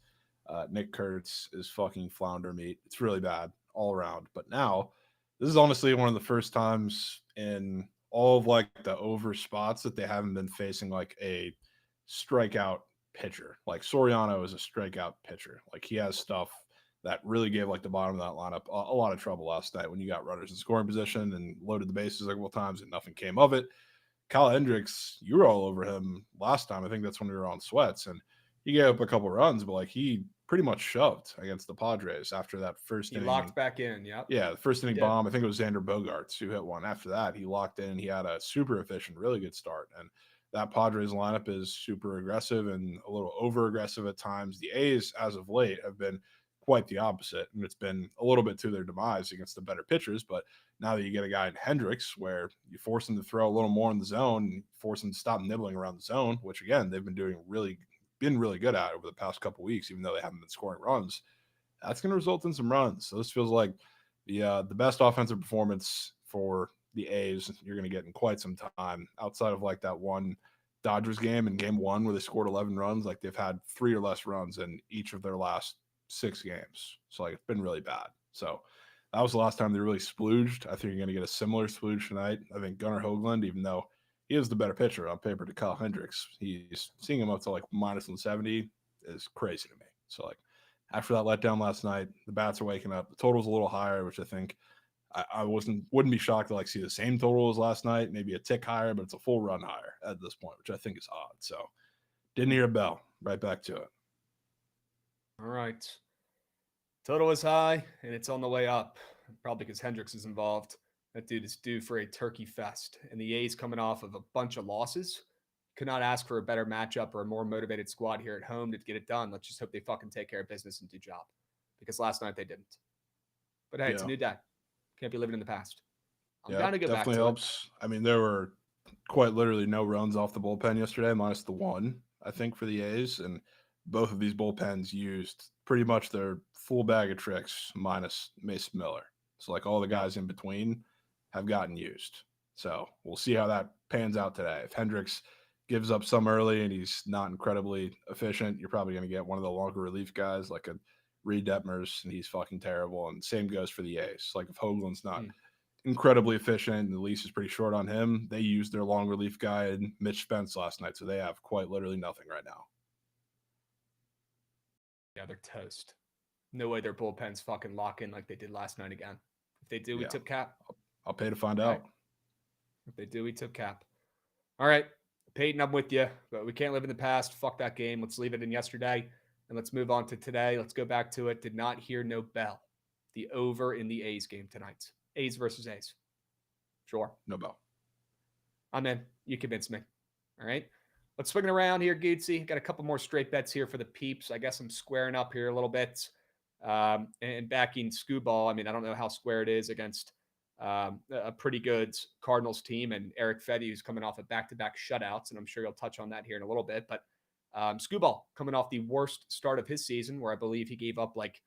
Nick Kurtz is fucking flounder meat. It's really bad all around. But now, this is honestly one of the first times in all of like the over spots that they haven't been facing like a strikeout pitcher. Like Soriano is a strikeout pitcher. Like he has stuff that really gave like the bottom of that lineup a lot of trouble last night when you got runners in scoring position and loaded the bases a couple times and nothing came of it. Kyle Hendricks, you were all over him last time. I think that's when we were on Sweats, and he gave up a couple runs, but like he pretty much shoved against the Padres after that first inning. He locked back in. Yep. Yeah, the first inning bomb. I think it was Xander Bogaerts who hit one. After that, he locked in. He had a super efficient, really good start. And that Padres lineup is super aggressive and a little over aggressive at times. The A's, as of late, have been quite the opposite, and it's been a little bit to their demise against the better pitchers. But now that you get a guy in Hendricks, where you force him to throw a little more in the zone, and force him to stop nibbling around the zone, which again they've been doing really good at over the past couple weeks, even though they haven't been scoring runs. That's going to result in some runs. So this feels like the best offensive performance for the A's you're going to get in quite some time, outside of like that one Dodgers game in game 1 where they scored 11 runs. Like they've had 3 or less runs in each of their last 6 games. So like it's been really bad. So that was the last time they really splooged. I think you're going to get a similar splooge tonight. I think Gunnar Hoagland, even though he is the better pitcher on paper to Kyle Hendricks, he's seeing him up to like minus 170 is crazy to me. So like after that letdown last night, the bats are waking up. The total's a little higher, which I think I wouldn't be shocked to like see the same total as last night, maybe a tick higher, but it's a full run higher at this point, which I think is odd. So didn't hear a bell. Right back to it. All right. Total is high, and it's on the way up, probably because Hendricks is involved. That dude is due for a turkey fest, and the A's coming off of a bunch of losses. Could not ask for a better matchup or a more motivated squad here at home to get it done. Let's just hope they fucking take care of business and do job, because last night they didn't. But hey, it's a new day. Can't be living in the past. I'm down to go back to it. Definitely helps. I mean, there were quite literally no runs off the bullpen yesterday, minus the one, I think, for the A's. And both of these bullpens used pretty much their full bag of tricks minus Mason Miller. So, like, all the guys in between have gotten used. So we'll see how that pans out today. If Hendricks gives up some early and he's not incredibly efficient, you're probably going to get one of the longer relief guys like a Reed Detmers, and he's fucking terrible. And same goes for the A's. Like if Hoagland's not incredibly efficient and the lease is pretty short on him, they used their long relief guy and Mitch Spence last night. So they have quite literally nothing right now. Yeah, they're toast. No way their bullpens fucking lock in like they did last night again. If they do, we tip cap. I'll pay to find out. If they do, we tip cap. All right. Peyton, I'm with you, but we can't live in the past. Fuck that game. Let's leave it in yesterday. And let's move on to today. Let's go back to it. Did not hear no bell. The over in the A's game tonight. A's versus A's. Sure. No bell. I'm in. You convinced me. All right. Let's swing it around here, Goodsy. Got a couple more straight bets here for the peeps. I guess I'm squaring up here a little bit. And backing Scooball. I mean, I don't know how square it is against a pretty good Cardinals team. And Eric Fedde, who's coming off of back-to-back shutouts. And I'm sure you'll touch on that here in a little bit. But Scooball coming off the worst start of his season, where I believe he gave up like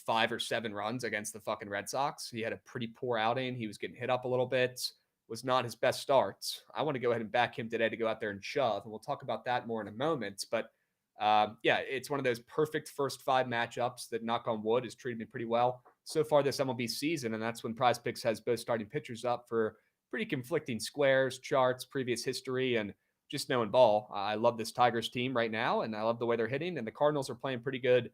5 or 7 runs against the fucking Red Sox. He had a pretty poor outing. He was getting hit up a little bit. Was not his best starts. I want to go ahead and back him today to go out there and shove, and we'll talk about that more in a moment. But yeah, it's one of those perfect first 5 matchups that, knock on wood, has treated me pretty well so far this MLB season, and that's when Prize Picks has both starting pitchers up for pretty conflicting squares, charts, previous history, and just knowing ball. I love this Tigers team right now, and I love the way they're hitting, and the Cardinals are playing pretty good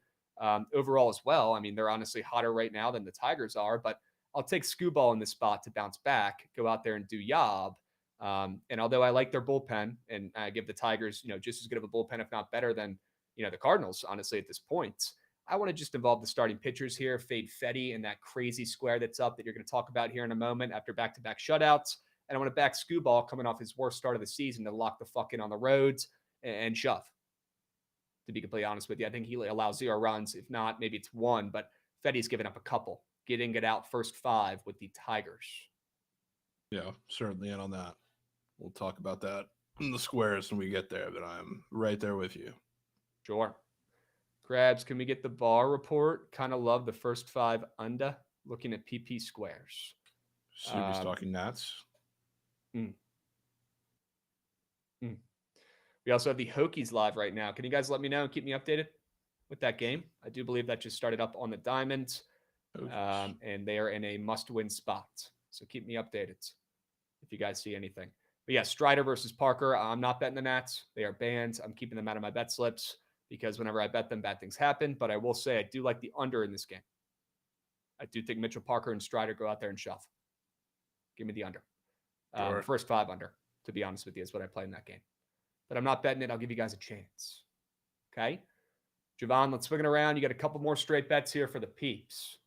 overall as well. I mean, they're honestly hotter right now than the Tigers are, but I'll take Scooball in this spot to bounce back, go out there and do yob. And although I like their bullpen, and I give the Tigers, just as good of a bullpen, if not better than, the Cardinals, honestly, at this point, I want to just involve the starting pitchers here, fade Fedde in that crazy square that's up that you're going to talk about here in a moment after back-to-back shutouts. And I want to back Scooball coming off his worst start of the season to lock the fuck in on the roads and shove. To be completely honest with you, I think he allows 0 runs. If not, maybe it's 1, but Fedde's given up a couple. Getting it out first 5 with the Tigers. Yeah, certainly in on that. We'll talk about that in the squares when we get there, but I'm right there with you. Sure. Krabs, can we get the bar report? Kind of love the first 5 under, looking at PP squares. Super talking Nats. We also have the Hokies live right now. Can you guys let me know and keep me updated with that game? I do believe that just started up on the Diamond, and they are in a must-win spot. So keep me updated if you guys see anything. But yeah, Strider versus Parker. I'm not betting the Nats. They are banned. I'm keeping them out of my bet slips because whenever I bet them, bad things happen. But I will say I do like the under in this game. I do think Mitchell Parker and Strider go out there and shove. Give me the under. Sure. First 5 under to be honest with you, is what I play in that game. But I'm not betting it. I'll give you guys a chance. Okay? Jovan, let's swing it around. You got a couple more straight bets here for the peeps.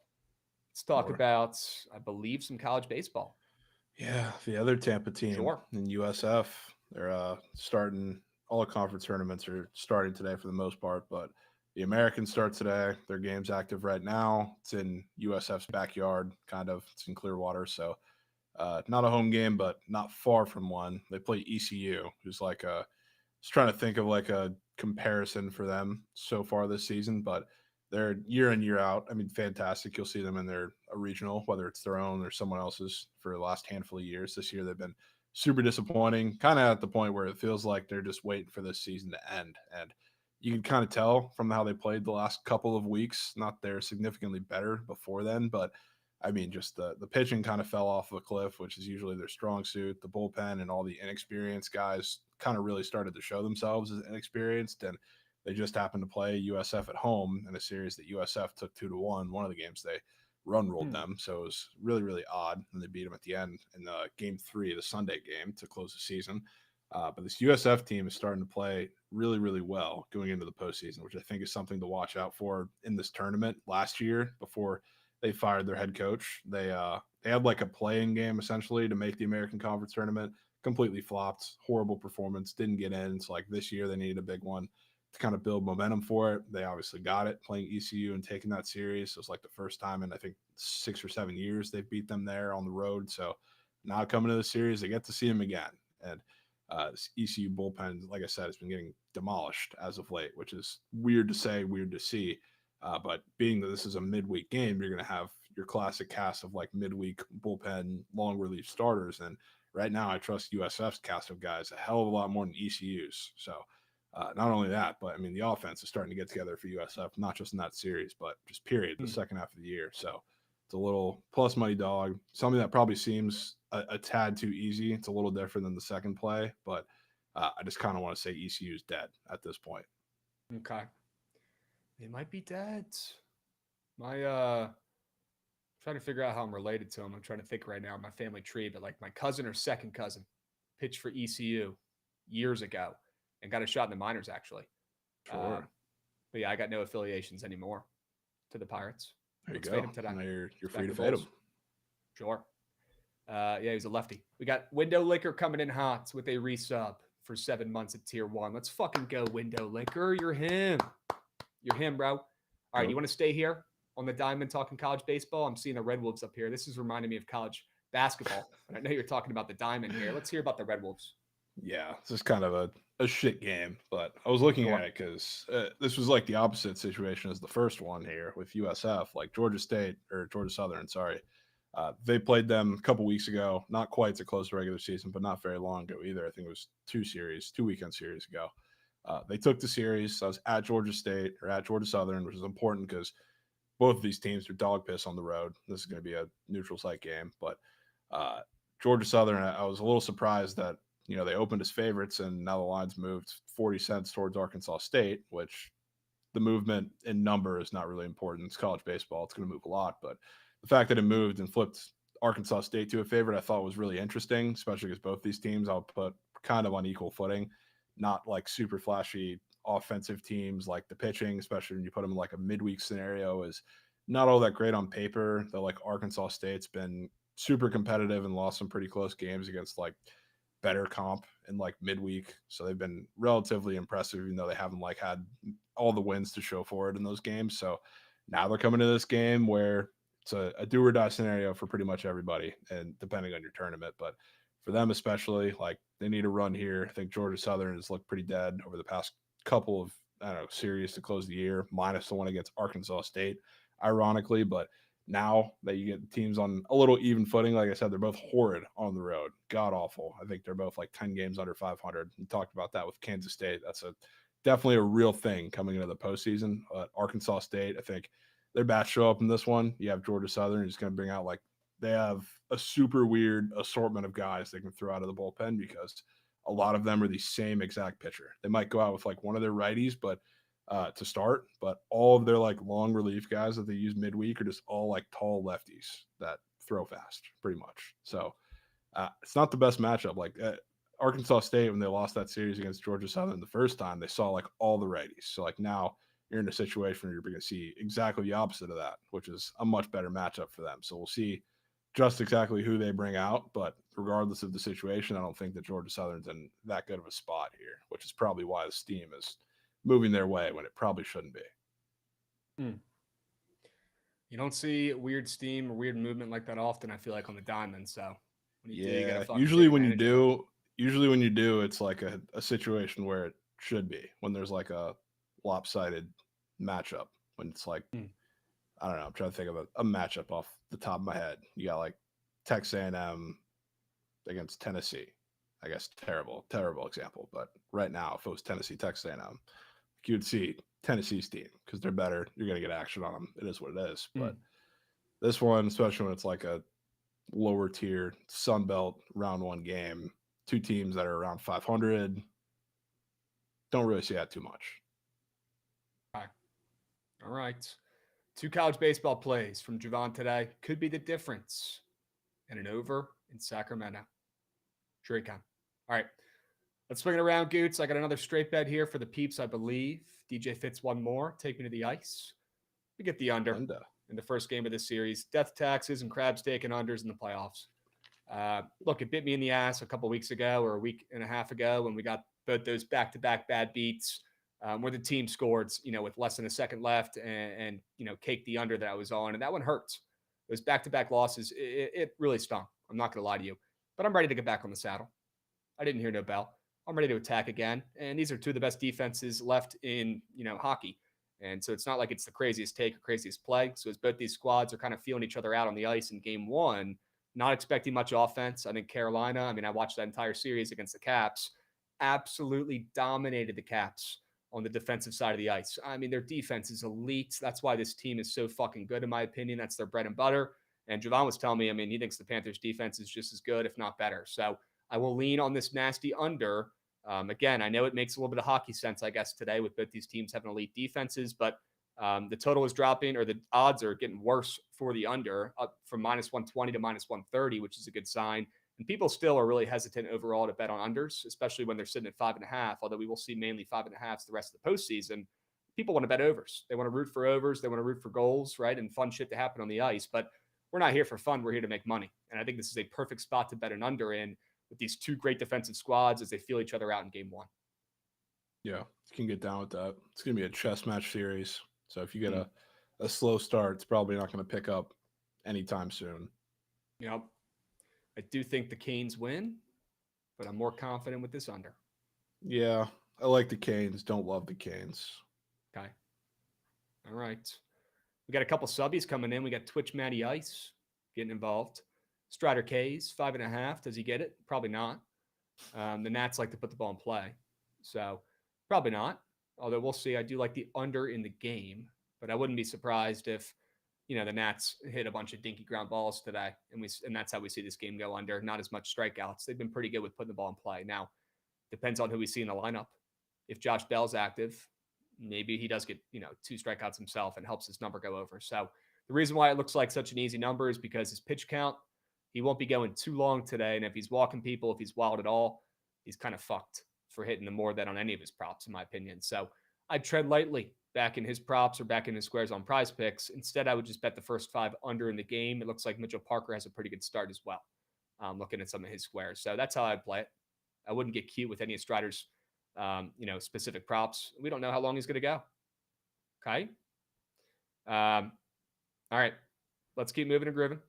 Let's talk about, I believe, some college baseball. Yeah, the other Tampa team in USF, they're starting. All the conference tournaments are starting today for the most part, but the Americans start today. Their game's active right now. It's in USF's backyard, kind of. It's in Clearwater, so not a home game, but not far from one. They play ECU, who's like a – just trying to think of like a comparison for them so far this season, but they're year in, year out. I mean, fantastic. You'll see them in a regional, whether it's their own or someone else's, for the last handful of years. This year they've been super disappointing, kind of at the point where it feels like they're just waiting for this season to end. And you can kind of tell from how they played the last couple of weeks, not they're significantly better before then, but I mean, just the pitching kind of fell off a cliff, which is usually their strong suit. The bullpen and all the inexperienced guys kind of really started to show themselves as inexperienced, and they just happened to play USF at home in a series that USF took 2-1. One of the games they run-rolled them, so it was really, really odd, and they beat them at the end in Game 3, the Sunday game, to close the season. But this USF team is starting to play really, really well going into the postseason, which I think is something to watch out for in this tournament. Last year, before they fired their head coach, they had like a playing game essentially to make the American Conference tournament. Completely flopped, horrible performance, didn't get in. So like this year they needed a big one to kind of build momentum for it. They obviously got it playing ECU and taking that series. It was like the first time in I think 6 or 7 years they've beat them there on the road. So now coming to the series, they get to see them again. And this ECU bullpen, like I said, has been getting demolished as of late, which is weird to say, weird to see. But being that this is a midweek game, you're going to have your classic cast of like midweek bullpen, long relief starters. And right now I trust USF's cast of guys a hell of a lot more than ECU's. So not only that, but I mean, the offense is starting to get together for USF, not just in that series, but just period, the second half of the year. So it's a little plus money dog, something that probably seems a tad too easy. It's a little different than the second play, but I just kind of want to say ECU is dead at this point. Okay. They might be dead. Trying to figure out how I'm related to him. I'm trying to think right now in my family tree, but like my cousin or second cousin pitched for ECU years ago and got a shot in the minors, actually. Sure. But yeah, I got no affiliations anymore to the Pirates. There you Let's go. fade him today. Now you're free to Back fade Bulls. him. Sure. Yeah, he's a lefty. We got Window Liquor coming in hot with a resub for 7 months at Tier 1. Let's fucking go, Window Liquor. You're him. You're him, bro. All right, you want to stay here on the diamond talking college baseball? I'm seeing the Red Wolves up here. This is reminding me of college basketball. And I know you're talking about the diamond here. Let's hear about the Red Wolves. Yeah, this is kind of a shit game, but I was looking at it because this was like the opposite situation as the first one here with USF, like Georgia Southern, sorry. They played them a couple weeks ago, not quite to close the regular season, but not very long ago either. I think it was 2 weekend series ago. They took the series. I was at Georgia Southern, which is important because both of these teams are dog piss on the road. This is going to be a neutral site game, but Georgia Southern, I was a little surprised that, you know, they opened as favorites and now the line's moved 40 cents towards Arkansas State, which the movement in number is not really important. It's college baseball. It's going to move a lot, but the fact that it moved and flipped Arkansas State to a favorite, I thought was really interesting, especially because both these teams I'll put kind of on equal footing, not like super flashy offensive teams. Like the pitching, especially when you put them in like a midweek scenario, is not all that great on paper. Though like Arkansas State's been super competitive and lost some pretty close games against like better comp in like midweek. So they've been relatively impressive, even though they haven't like had all the wins to show for it in those games. So now they're coming to this game where it's a do or die scenario for pretty much everybody, and depending on your tournament. But for them especially, like they need a run here. I think Georgia Southern has looked pretty dead over the past couple of series to close the year, minus the one against Arkansas State, ironically. But now that you get teams on a little even footing, like I said, they're both horrid on the road, god awful. I think they're both like 10 games under 500. We talked about that with Kansas State. That's definitely a real thing coming into the postseason. Arkansas State, I think their bats show up in this one. You have Georgia Southern who's going to bring out like they have a super weird assortment of guys they can throw out of the bullpen because a lot of them are the same exact pitcher. They might go out with like one of their righties, but to start, but all of their like long relief guys that they use midweek are just all like tall lefties that throw fast pretty much. So it's not the best matchup. Like Arkansas State, when they lost that series against Georgia Southern the first time, they saw like all the righties. So like now you're in a situation where you're going to see exactly the opposite of that, which is a much better matchup for them. So we'll see just exactly who they bring out. But regardless of the situation, I don't think that Georgia Southern's in that good of a spot here, which is probably why the steam is moving their way when it probably shouldn't be. You don't see weird steam or weird movement like that often, I feel like, on the diamond. So when you do, you gotta fucking usually take when you advantage of it. do, it's like a situation where it should be, when there's like a lopsided matchup, when it's like, I don't know, I'm trying to think of a matchup off the top of my head. You got like Texas A&M against Tennessee. I guess terrible example, but right now, if it was Tennessee, Texas A&M, you'd see Tennessee's team because they're better. You're going to get action on them. It is what it is. But this one, especially when it's like a lower tier Sun Belt round one game, two teams that are around 500, don't really see that too much. All right. 2 college baseball plays from Jovan today could be the difference in an over in Sacramento. Sure you can. All right. Let's swing it around, Goots. I got another straight bet here for the peeps, I believe. DJ fits one more. Take me to the ice. We get the under in the first game of this series. Death taxes and Krabs taking unders in the playoffs. Look, it bit me in the ass a couple weeks ago or a week and a half ago when we got both those back-to-back bad beats where the team scored, with less than a second left and caked the under that I was on. And that one hurts. Those back-to-back losses, it really stung. I'm not going to lie to you. But I'm ready to get back on the saddle. I didn't hear no bell. I'm ready to attack again. And these are 2 of the best defenses left in, hockey. And so it's not like it's the craziest take or craziest play. So as both these squads are kind of feeling each other out on the ice in game 1, not expecting much offense. I think Carolina, I watched that entire series against the Caps, absolutely dominated the Caps on the defensive side of the ice. Their defense is elite. That's why this team is so fucking good, in my opinion. That's their bread and butter. And Jovan was telling me, he thinks the Panthers defense is just as good, if not better. So I will lean on this nasty under. Again, I know it makes a little bit of hockey sense, I guess, today with both these teams having elite defenses, but the total is dropping, or the odds are getting worse for the under, up from -120 to -130, which is a good sign. And people still are really hesitant overall to bet on unders, especially when they're sitting at 5.5, although we will see mainly 5.5s the rest of the postseason. People want to bet overs. They want to root for overs. They want to root for goals, right? And fun shit to happen on the ice. But we're not here for fun. We're here to make money. And I think this is a perfect spot to bet an under in with these 2 great defensive squads as they feel each other out in game 1. Yeah, you can get down with that. It's going to be a chess match series. So if you get a slow start, it's probably not going to pick up anytime soon. Yep. I do think the Canes win, but I'm more confident with this under. Yeah, I like the Canes. Don't love the Canes. Okay. All right. We got a couple subbies coming in. We got Twitch Matty Ice getting involved. Strider K's 5.5. Does he get it? Probably not. The Nats like to put the ball in play. So probably not. Although we'll see. I do like the under in the game, but I wouldn't be surprised if, the Nats hit a bunch of dinky ground balls today. And that's how we see this game go under. Not as much strikeouts. They've been pretty good with putting the ball in play. Now, depends on who we see in the lineup. If Josh Bell's active, maybe he does get, 2 strikeouts himself and helps his number go over. So the reason why it looks like such an easy number is because his pitch count, he won't be going too long today. And if he's walking people, if he's wild at all, he's kind of fucked for hitting them more than on any of his props, in my opinion. So I'd tread lightly back in his props or back in his squares on Prize Picks. Instead, I would just bet the first 5 under in the game. It looks like Mitchell Parker has a pretty good start as well. Looking at some of his squares. So that's how I'd play it. I wouldn't get cute with any of Strider's, specific props. We don't know how long he's going to go. Okay. All right. Let's keep moving and grooving.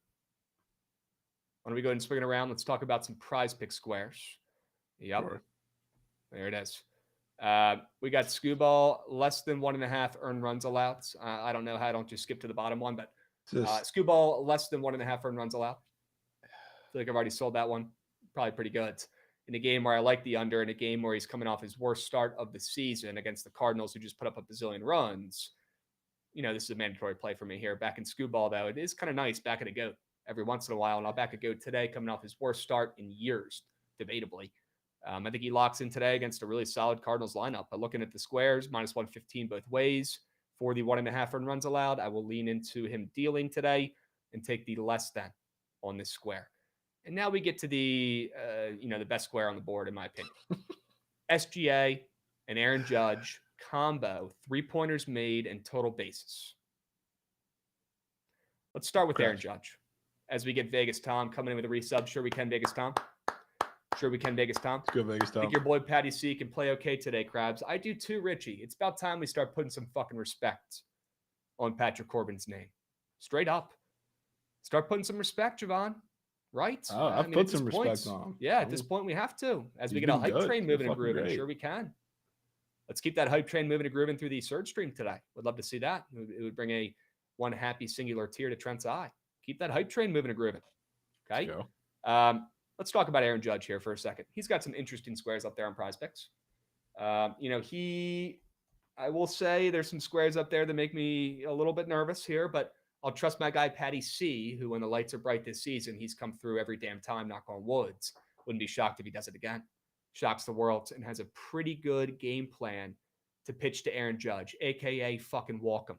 Why don't we go ahead and swing it around? Let's talk about some Prize Pick squares. Yep. Sure. There it is. We got Skubal, less than 1.5 earned runs allowed. I don't know how I don't just skip to the bottom one, but Skubal, less than 1.5 earned runs allowed. I feel like I've already sold that one. Probably pretty good. In a game where I like the under, in a game where he's coming off his worst start of the season against the Cardinals, who just put up a bazillion runs. This is a mandatory play for me here. Back in Skubal, though, it is kind of nice back at a goat every once in a while. And I'll back a goat today, coming off his worst start in years, debatably. I think he locks in today against a really solid Cardinals lineup. But looking at the squares, -115 both ways for the 1.5 earned runs allowed, I will lean into him dealing today and take the less than on this square. And now we get to the the best square on the board, in my opinion. SGA and Aaron Judge combo, 3-pointers made and total bases. Let's start with Aaron Judge. As we get Vegas Tom coming in with a resub. Sure we can, Vegas Tom. Sure we can, Vegas Tom. Let's go, Vegas Tom. I think your boy Patty C can play okay today, Krabs. I do too, Richie. It's about time we start putting some fucking respect on Patrick Corbin's name. Straight up. Start putting some respect, Jovan. Right? Oh, I've put some respect on him. Yeah, at this point we have to. As we get a hype train moving and grooving. Sure we can. Let's keep that hype train moving and grooving through the surge stream today. Would love to see that. It would bring one happy singular tear to Trent's eye. Keep that hype train moving and grooving. Okay? Let's go. Let's talk about Aaron Judge here for a second. He's got some interesting squares up there on Prize Picks. I will say there's some squares up there that make me a little bit nervous here, but I'll trust my guy Patty C, who when the lights are bright this season, he's come through every damn time, knock on woods. Wouldn't be shocked if he does it again. Shocks the world and has a pretty good game plan to pitch to Aaron Judge, a.k.a. fucking walk him.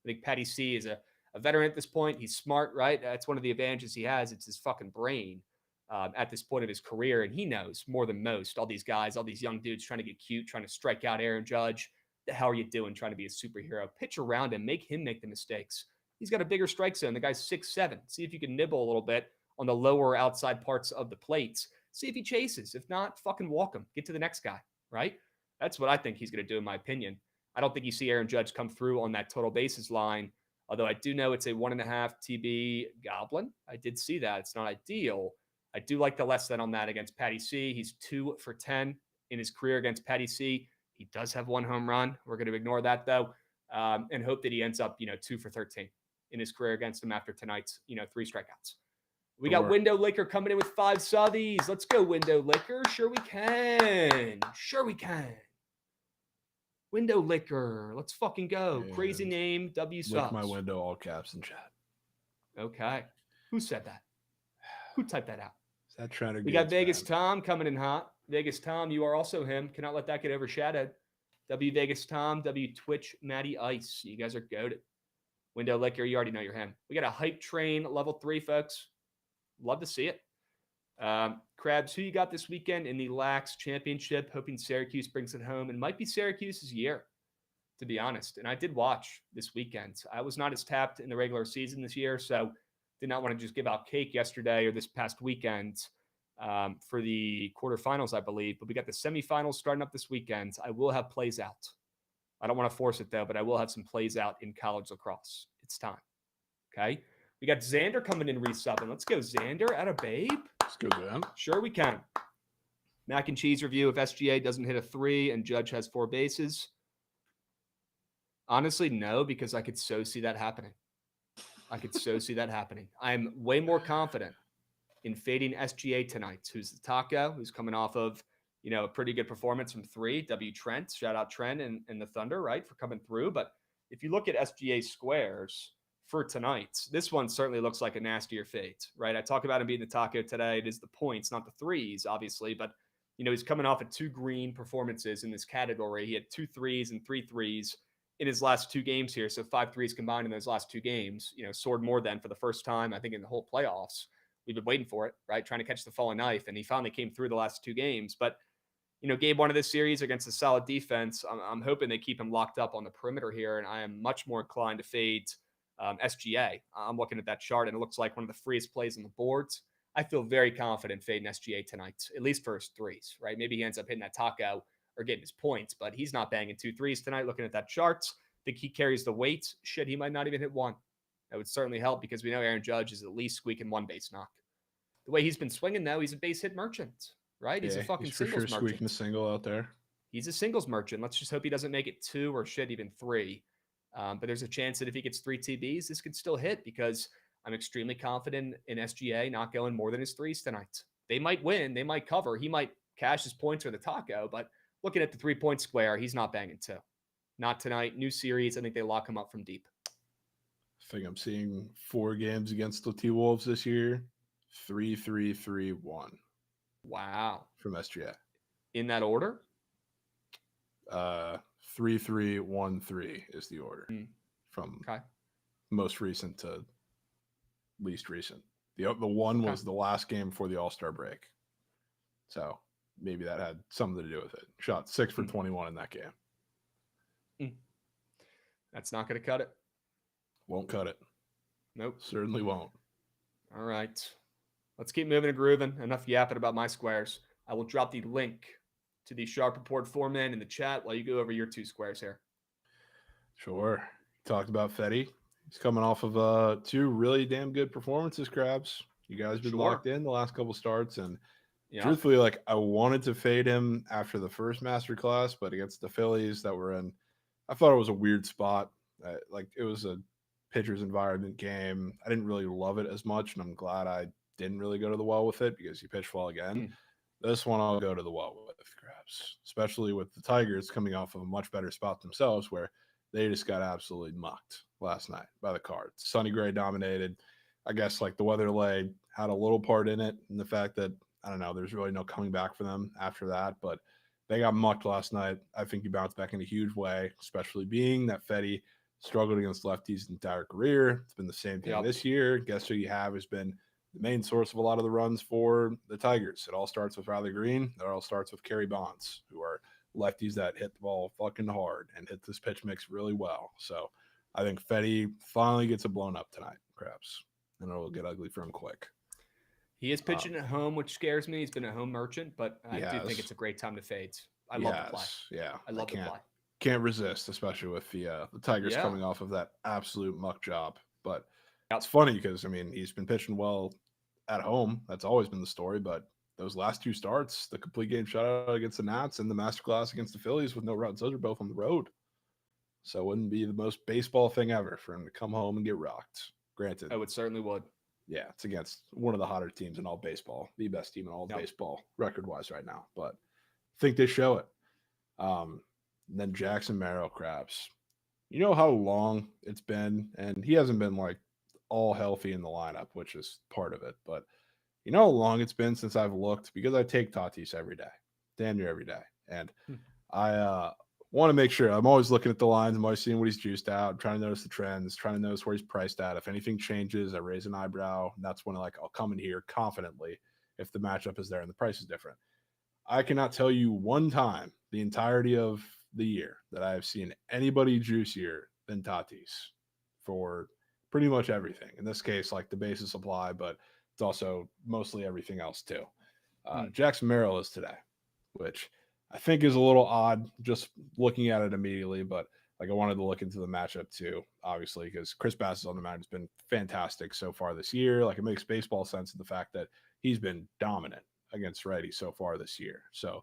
I think Patty C is a veteran at this point. He's smart, right? That's one of the advantages he has. It's his fucking brain at this point of his career. And he knows more than most, all these guys, all these young dudes trying to get cute, trying to strike out Aaron Judge. The hell are you doing trying to be a superhero? Pitch around him, make him make the mistakes. He's got a bigger strike zone. The guy's 6'7". See if you can nibble a little bit on the lower outside parts of the plates. See if he chases. If not, fucking walk him. Get to the next guy, right? That's what I think he's going to do, in my opinion. I don't think you see Aaron Judge come through on that total bases line, although I do know it's a 1.5 TB goblin. I did see that. It's not ideal. I do like the less than on that against Patty C. He's 2 for 10 in his career against Patty C. He does have 1 home run. We're going to ignore that, though, and hope that he ends up, 2 for 13 in his career against him after tonight's, 3 strikeouts. We got Window Liquor coming in with 5 subbies. Let's go, Window Liquor. Sure we can. Sure we can. Window Liquor. Let's fucking go. Yeah. Crazy name, W subs. Lick my window, all caps in chat. Okay. Who said that? Who typed that out? Is that trying to We got Vegas Tom coming in hot. Vegas Tom, you are also him. Cannot let that get overshadowed. W Vegas Tom, W Twitch Matty Ice. You guys are goated. Window Liquor, you already know you're him. We got a hype train, level 3, folks. Love to see it. Krabs, who you got this weekend in the Lax Championship? Hoping Syracuse brings it home. And might be Syracuse's year, to be honest. And I did watch this weekend. I was not as tapped in the regular season this year, so did not want to just give out cake yesterday or this past weekend for the quarterfinals, I believe. But we got the semifinals starting up this weekend. I will have plays out. I don't want to force it, though, but I will have some plays out in college lacrosse. It's time. Okay? We got Xander coming in resubbing. Let's go, Xander. At a babe. Let's go, man. Sure we can. Mac and cheese review. If SGA doesn't hit a 3 and Judge has 4 bases. Honestly, no, because I could so see that happening. I'm way more confident in fading SGA tonight. Who's the taco? Who's coming off of, a pretty good performance from 3. W Trent. Shout out Trent and the Thunder, right, for coming through. But if you look at SGA squares for tonight, this one certainly looks like a nastier fade, right? I talk about him being the taco today. It is the points, not the 3s, obviously. But, he's coming off of 2 green performances in this category. He had 2 3s and 3 3s in his last 2 games here. So 5 3s combined in those last 2 games, soared more than for the first time, I think, in the whole playoffs. We've been waiting for it, right? Trying to catch the falling knife. And he finally came through the last 2 games. But, game 1 of this series against a solid defense, I'm hoping they keep him locked up on the perimeter here. And I am much more inclined to fade SGA. I'm looking at that chart, and it looks like one of the freest plays on the boards. I feel very confident fading SGA tonight, at least for his 3s, right? Maybe he ends up hitting that taco or getting his points, but he's not banging 2 3s tonight. Looking at that chart, think he carries the weight. Shit, he might not even hit 1. That would certainly help because we know Aaron Judge is at least squeaking 1 base knock. The way he's been swinging, though, he's a base hit merchant, right? He's a fucking singles merchant. Squeaking a single out there. He's a singles merchant. Let's just hope he doesn't make it 2 or shit, even 3. But there's a chance that if he gets 3 TBs, this could still hit because I'm extremely confident in SGA not going more than his 3s tonight. They might win. They might cover. He might cash his points or the taco, but looking at the 3-point square, he's not banging 2. Not tonight. New series. I think they lock him up from deep. I think I'm seeing 4 games against the T-Wolves this year. 3-3-3-1. Wow. From SGA. In that order? 3-3-1-3 is the order from most recent to least recent. The one was the last game before the All-Star break. So maybe that had something to do with it. Shot 6 for 21 in that game. That's not going to cut it. Won't cut it. Nope. Certainly won't. All right. Let's keep moving and grooving. Enough yapping about my squares. I will drop the link to the Sharp Report 4-man in the chat while you go over your 2 squares here. Sure. Talked about Fetty. He's coming off of 2 really damn good performances, Krabs. You guys been locked in the last couple starts, and truthfully, like, I wanted to fade him after the first master class, but against the Phillies that were in, I thought it was a weird spot. Like, it was a pitcher's environment game. I didn't really love it as much, and I'm glad I didn't really go to the well with it because he pitched well again. This one I'll go to the well with, Krabs, especially with the Tigers coming off of a much better spot themselves where they just got absolutely mucked last night by the Cards. Sonny Gray dominated. I guess like the weather delay had a little part in it, and the fact that, I don't know, there's really no coming back for them after that, but they got mucked last night. I think he bounced back in a huge way, especially being that Fetty struggled against lefties his entire career. It's been the same thing this year. Guess who you have has been the main source of a lot of the runs for the Tigers. It all starts with Riley Green. It all starts with Kerry Bonds, who are lefties that hit the ball fucking hard and hit this pitch mix really well. So I think Fetty finally gets it blown up tonight, Krabs, and it'll get ugly for him quick. He is pitching at home, which scares me. He's been a home merchant, but I do think it's a great time to fade. I love the play. Yeah, I love the play. Can't resist, especially with the Tigers coming off of that absolute muck job. But it's funny because, I mean, he's been pitching well at home. That's always been the story. But those last 2 starts, the complete game shutout against the Nats and the masterclass against the Phillies with no runs, those are both on the road. So it wouldn't be the most baseball thing ever for him to come home and get rocked. Granted. Oh, it certainly would. Yeah, it's against one of the hotter teams in all baseball, the best team in all baseball record-wise right now. But I think they show it. Then Jackson Merrill, Krabs. You know how long it's been, and he hasn't been like all healthy in the lineup, which is part of it. But you know how long it's been since I've looked, because I take Tatis every day, damn near every day. And I want to make sure I'm always looking at the lines. I'm always seeing what he's juiced out. I'm trying to notice the trends, trying to notice where he's priced at. If anything changes, I raise an eyebrow. And that's when I'll come in here confidently if the matchup is there and the price is different. I cannot tell you one time the entirety of the year that I have seen anybody juicier than Tatis for pretty much everything. In this case, like the basis supply, but it's also mostly everything else too. Jackson Merrill is today, which I think is a little odd just looking at it immediately, but like I wanted to look into the matchup too, obviously, because Chris Bassitt's on the mound has been fantastic so far this year. Like, it makes baseball sense in the fact that he's been dominant against righty so far this year. So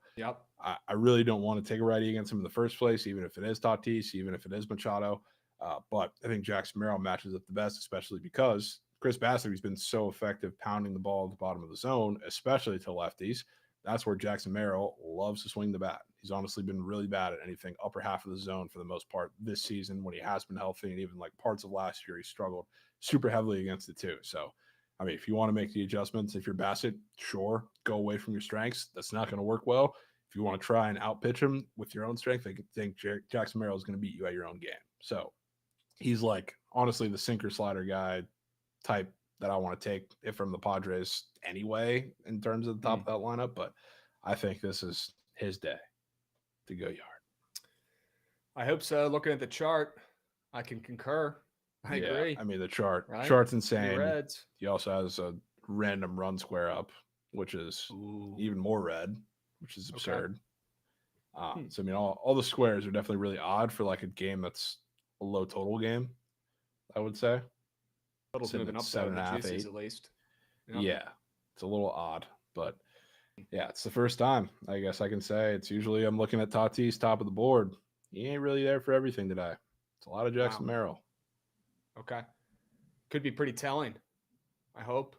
I really don't want to take a righty against him in the first place, even if it is Tatis, even if it is Machado. But I think Jackson Merrill matches up the best, especially because Chris Bassett has been so effective pounding the ball at the bottom of the zone, especially to lefties. That's where Jackson Merrill loves to swing the bat. He's honestly been really bad at anything upper half of the zone for the most part this season when he has been healthy, and even like parts of last year, he struggled super heavily against it too. So, I mean, if you want to make the adjustments, if you're Bassett, sure, go away from your strengths. That's not going to work well. If you want to try and outpitch him with your own strength, I think Jackson Merrill is going to beat you at your own game. So he's like, honestly, the sinker slider guy type that I want to take it from the Padres anyway in terms of the top of that lineup. But I think this is his day to go yard. I hope so. Looking at the chart, I can concur. I agree. I mean, the chart's The insane. Reds. He also has a random run square up, which is even more red, which is absurd. So, I mean, all the squares are definitely really odd for like a game that's a low total game, I would say. Total's moving up 7.5, 8 at least. Yeah, it's a little odd, but yeah, it's the first time. I guess I can say it's usually I'm looking at Tatis top of the board. He ain't really there for everything today. It's a lot of Jackson Merrill. Okay. Could be pretty telling, I hope.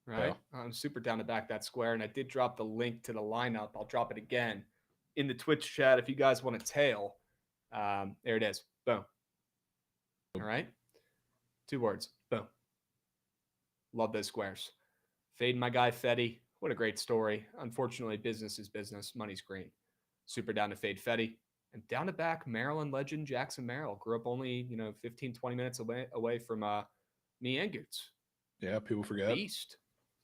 Right? Yeah. I'm super down to back that square, and I did drop the link to the lineup. I'll drop it again in the Twitch chat if you guys want to tail. There it is. Boom. All right. 2 words. Boom. Love those squares. Fading my guy Fetty. What a great story. Unfortunately, business is business. Money's green. Super down to fade Fetty. And down to back Maryland legend Jackson Merrill. Grew up only, 15, 20 minutes away from me and Goots. Yeah, people forget. Beast.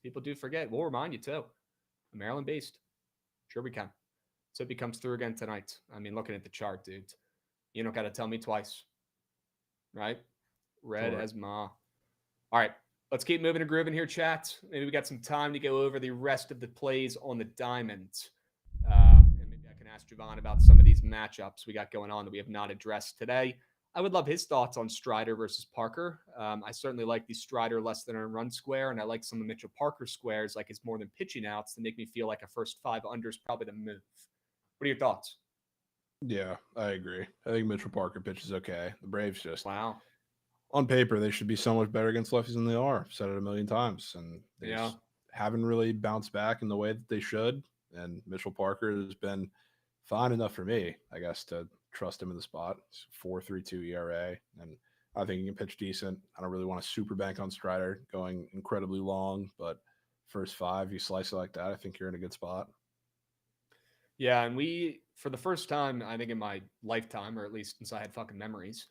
People do forget. We'll remind you too. A Maryland Beast. Sure we can. So it becomes through again tonight. I mean, looking at the chart, dude. You don't got to tell me twice. Right? Red Sure. as ma. All right. Let's keep moving and grooving here, chat. Maybe we got some time to go over the rest of the plays on the diamonds. And maybe I can ask Jovan about some of these matchups we got going on that we have not addressed today. I would love his thoughts on Strider versus Parker. I certainly like the Strider less than a run square, and I like some of Mitchell Parker squares, like his more than pitching outs, to make me feel like a first 5 under is probably the move. What are your thoughts? Yeah, I agree. I think Mitchell Parker pitches okay. The Braves just Wow. on paper they should be so much better against lefties than they are. I've said it a million times, and they just haven't really bounced back in the way that they should. And Mitchell Parker has been fine enough for me, I guess, to trust him in the spot. It's 4.32 ERA, and I think he can pitch decent. I don't really want to super bank on Strider going incredibly long, but first 5, you slice it like that, I think you're in a good spot. Yeah, and we, for the first time, I think in my lifetime, or at least since I had fucking memories,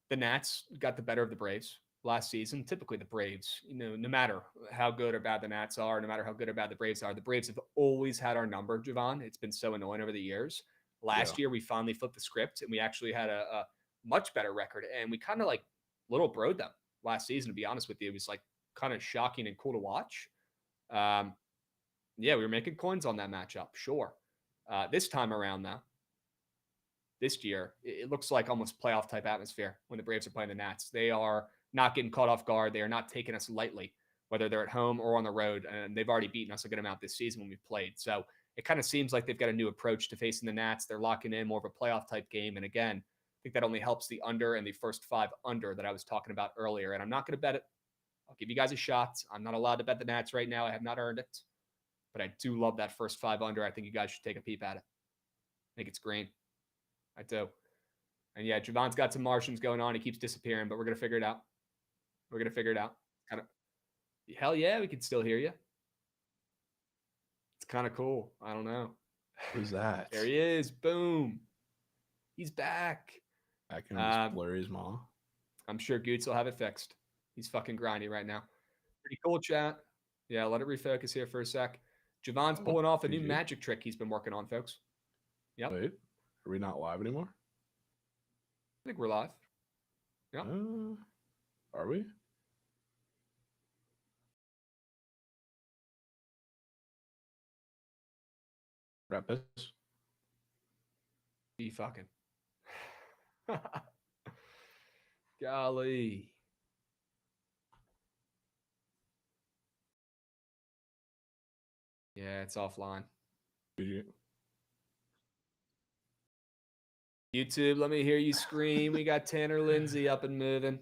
the Nats got the better of the Braves last season. Typically, the Braves, no matter how good or bad the Nats are, no matter how good or bad the Braves are, the Braves have always had our number, Jovan. It's been so annoying over the years. Last year, we finally flipped the script, and we actually had a much better record, and we kind of like little broed them last season, to be honest with you. It was like kind of shocking and cool to watch. Yeah, we were making coins on that matchup, sure. This time around, though, this year, it looks like almost playoff type atmosphere when the Braves are playing the Nats. They are not getting caught off guard. They are not taking us lightly, whether they're at home or on the road. And they've already beaten us a good amount this season when we've played. So it kind of seems like they've got a new approach to facing the Nats. They're locking in more of a playoff type game. And again, I think that only helps the under and the first 5 under that I was talking about earlier. And I'm not going to bet it. I'll give you guys a shot. I'm not allowed to bet the Nats right now. I have not earned it. But I do love that first 5 under. I think you guys should take a peep at it. I think it's green. I do. And yeah, Javon's got some Martians going on. He keeps disappearing, but we're going to figure it out. We're going to figure it out. Kind of. Hell yeah, we can still hear you. It's kind of cool. I don't know. Who's that? There he is. Boom. He's back. I can blur his mom. I'm sure Goots will have it fixed. He's fucking grindy right now. Pretty cool, chat. Yeah, let it refocus here for a sec. Javon's pulling off a new magic trick he's been working on, folks. Yep. Wait, are we not live anymore? I think we're live. Yep. Are we? Rap this. Be fucking. Golly. Yeah, it's offline. YouTube, let me hear you scream. We got Tanner Lindsay up and moving.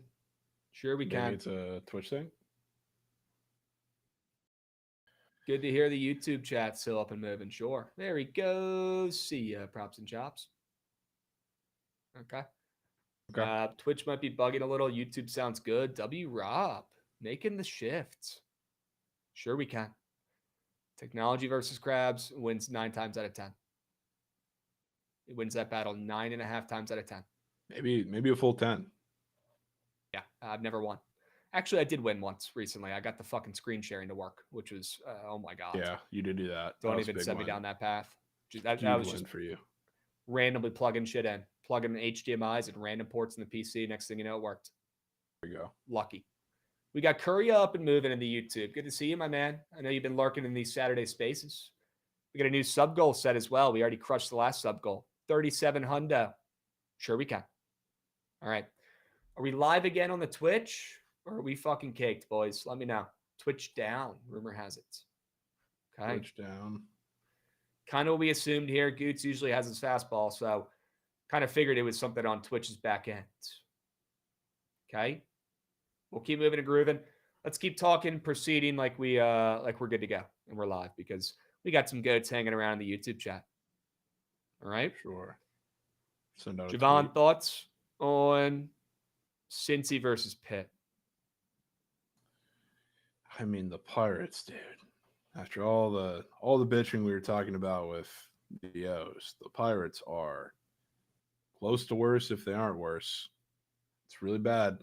Sure we can. Maybe it's a Twitch thing. Good to hear the YouTube chat still up and moving. Sure. There he goes. See ya, props and chops. Okay. Twitch might be bugging a little. YouTube sounds good. W Rob making the shift. Sure we can. Technology versus Krabs wins 9 times out of 10. It wins that battle 9.5 times out of 10. Maybe a full 10. Yeah, I've never won. Actually, I did win once recently. I got the fucking screen sharing to work, which was, oh my God. Yeah, you did do that. Don't even send me down that path. That was just for you. Randomly plugging shit in, plugging in HDMIs and random ports in the PC. Next thing you know, it worked. There you go. Lucky. We got Curry up and moving in the YouTube. Good to see you, my man. I know you've been lurking in these Saturday spaces. We got a new sub goal set as well. We already crushed the last sub goal. 37 hundo. Sure we can. All right. Are we live again on the Twitch? Or are we fucking caked, boys? Let me know. Twitch down. Rumor has it. Okay. Twitch down. Kind of what we assumed here. Goots usually has his fastball, so kind of figured it was something on Twitch's back end. Okay. We'll keep moving and grooving. Let's keep talking, proceeding like we're good to go and we're live because we got some goats hanging around in the YouTube chat. All right. Sure. Send out Jovan, thoughts on Cincy versus Pitt? I mean, the Pirates, dude. After all the bitching we were talking about with the O's, the Pirates are close to worse if they aren't worse. It's really bad.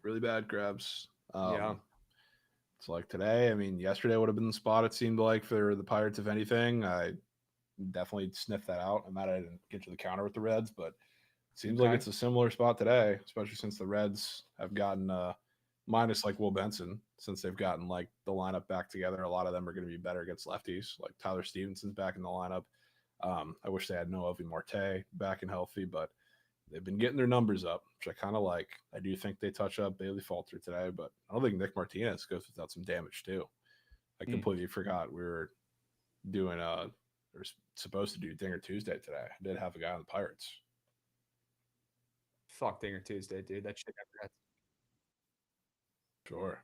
Really bad, Krabs. Yeah. It's like today. I mean, yesterday would have been the spot, it seemed like, for the Pirates, if anything. I definitely sniffed that out. I'm mad I didn't get to the counter with the Reds, but it seems like it's a similar spot today, especially since the Reds have gotten minus like Will Benson, since they've gotten like the lineup back together. A lot of them are going to be better against lefties. Like Tyler Stevenson's back in the lineup. I wish they had Noelvi Marte back and healthy, but they've been getting their numbers up, which I kind of like. I do think they touch up Bailey Falter today, but I don't think Nick Martinez goes without some damage too. I completely forgot we were doing we're supposed to do Dinger Tuesday today. I did have a guy on the Pirates. Fuck Dinger Tuesday, dude. That shit never hits. Sure.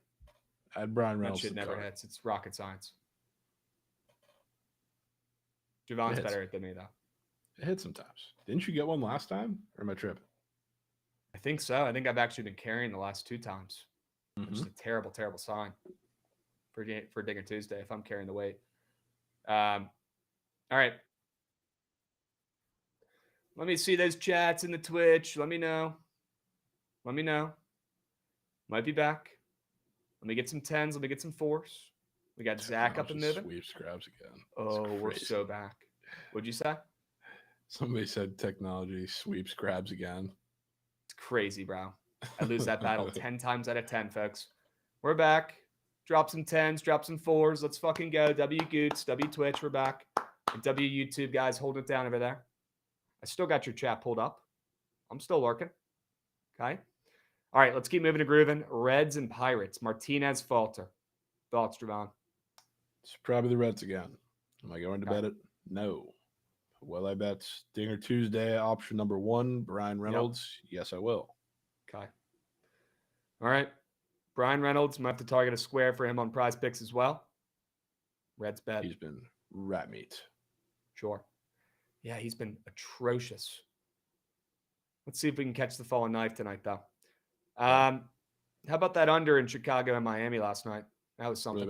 I had Brian Reynolds. That shit never hits. It's rocket science. Jovan's better than me, though. It hits sometimes. Didn't you get one last time? Or am I tripping? I think so. I think I've actually been carrying the last 2 times. Which is a terrible, terrible sign for Dinger Tuesday if I'm carrying the weight. All right. Let me see those chats in the Twitch. Let me know. Might be back. Let me get some 10s. Let me get some 4s. We got Zach up and moving. Sweeps Krabs again. Oh, we're so back. What'd you say? Somebody said technology sweeps Krabs again. It's crazy, bro. I lose that battle 10 times out of 10, folks. We're back. Drop some 10s, drop some 4s. Let's fucking go. W Goots, W Twitch, we're back. And W YouTube, guys, hold it down over there. I still got your chat pulled up. I'm still working. Okay. All right, let's keep moving and grooving. Reds and Pirates. Martinez, Falter. Thoughts, Jovan? It's probably the Reds again. Am I going to bet it? No. Will I bet Dinger Tuesday, option number 1, Brian Reynolds? Yep. Yes, I will. Okay. All right. Brian Reynolds, might have to target a square for him on Prize Picks as well. Reds bet. He's been rat meat. Sure. Yeah, he's been atrocious. Let's see if we can catch the fallen knife tonight, though. How about that under in Chicago and Miami last night? That was something.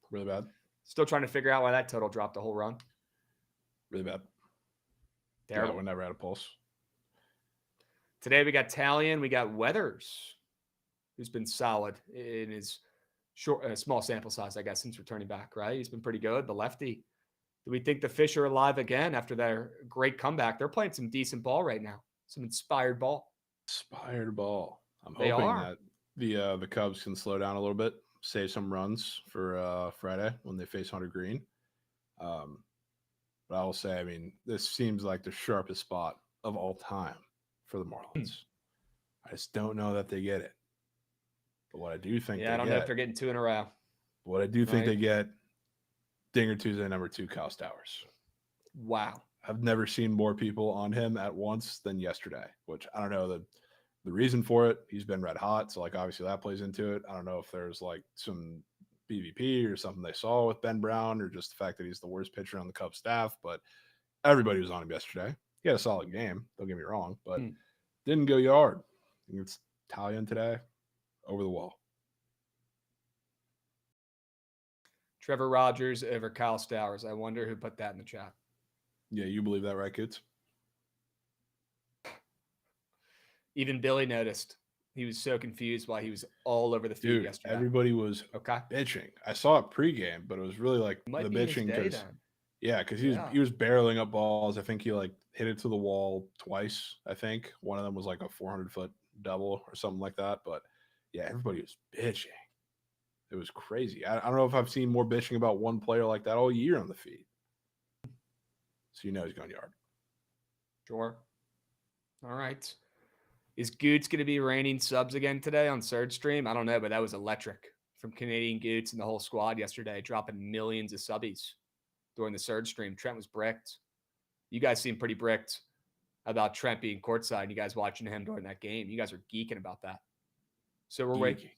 Really bad. Still trying to figure out why that total dropped a whole run. Really bad. Terrible. Yeah, we're never at a pulse. Today we got Talion. We got Weathers, who's been solid in his small sample size, I guess, since returning back, right? He's been pretty good. The lefty. Do we think the Fish are alive again after their great comeback? They're playing some decent ball right now. Some inspired ball. I'm hoping that the Cubs can slow down a little bit, save some runs for Friday when they face Hunter Green. But I will say, I mean, this seems like the sharpest spot of all time for the Marlins. I just don't know that they get it. But what I do think I don't know if they're getting 2 in a row. What I do think they get, Dinger Tuesday, number 2, Kyle Stowers. Wow. I've never seen more people on him at once than yesterday, which I don't know the reason for it. He's been red hot, so like obviously that plays into it. I don't know if there's like some BVP or something they saw with Ben Brown, or just the fact that he's the worst pitcher on the Cubs staff, but everybody was on him yesterday. He had a solid game, don't get me wrong, but didn't go yard. It's Talion today, over the wall. Trevor Rogers over Kyle Stowers. I wonder who put that in the chat. Yeah, you believe that, right, kids? Even Billy noticed. He was so confused why he was all over the feed yesterday. Everybody was bitching. I saw it pregame, but it was really like the bitching because he was barreling up balls. I think he like hit it to the wall twice. I think one of them was like a 400-foot double or something like that. But yeah, everybody was bitching. It was crazy. I don't know if I've seen more bitching about one player like that all year on the feed. So you know he's going yard. Sure. All right. Is Goots going to be raining subs again today on Surge Stream? I don't know, but that was electric from Canadian Goots and the whole squad yesterday, dropping millions of subbies during the Surge Stream. Trent was bricked. You guys seem pretty bricked about Trent being courtside and you guys watching him during that game. You guys are geeking about that. So we're waiting.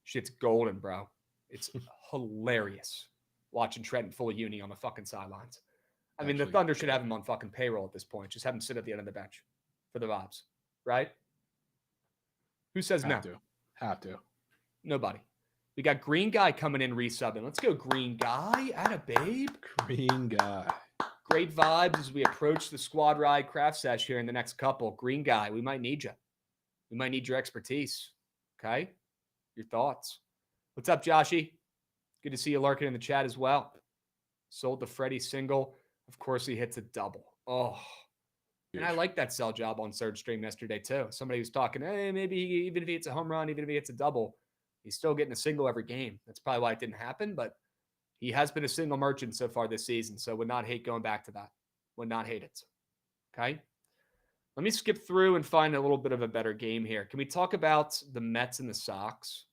Shit's golden, bro. It's hilarious watching Trent in full uni on the fucking sidelines. I mean, the Thunder should have him on fucking payroll at this point. Just have him sit at the end of the bench for the vibes, right? Who says no? Have to. Nobody. We got Green Guy coming in resubbing. Let's go, Green Guy. Atta babe. Green Guy. Great vibes as we approach the squad ride craft sesh here in the next couple. Green Guy, we might need you. We might need your expertise. Okay? Your thoughts. What's up, Joshy? Good to see you lurking in the chat as well. Sold the Freddie single. Of course, he hits a double. Oh, and I like that sell job on third stream yesterday, too. Somebody was talking, hey, maybe even if he hits a home run, even if he hits a double, he's still getting a single every game. That's probably why it didn't happen, but he has been a single merchant so far this season, so would not hate going back to that. Would not hate it. Okay? Let me skip through and find a little bit of a better game here. Can we talk about the Mets and the Sox?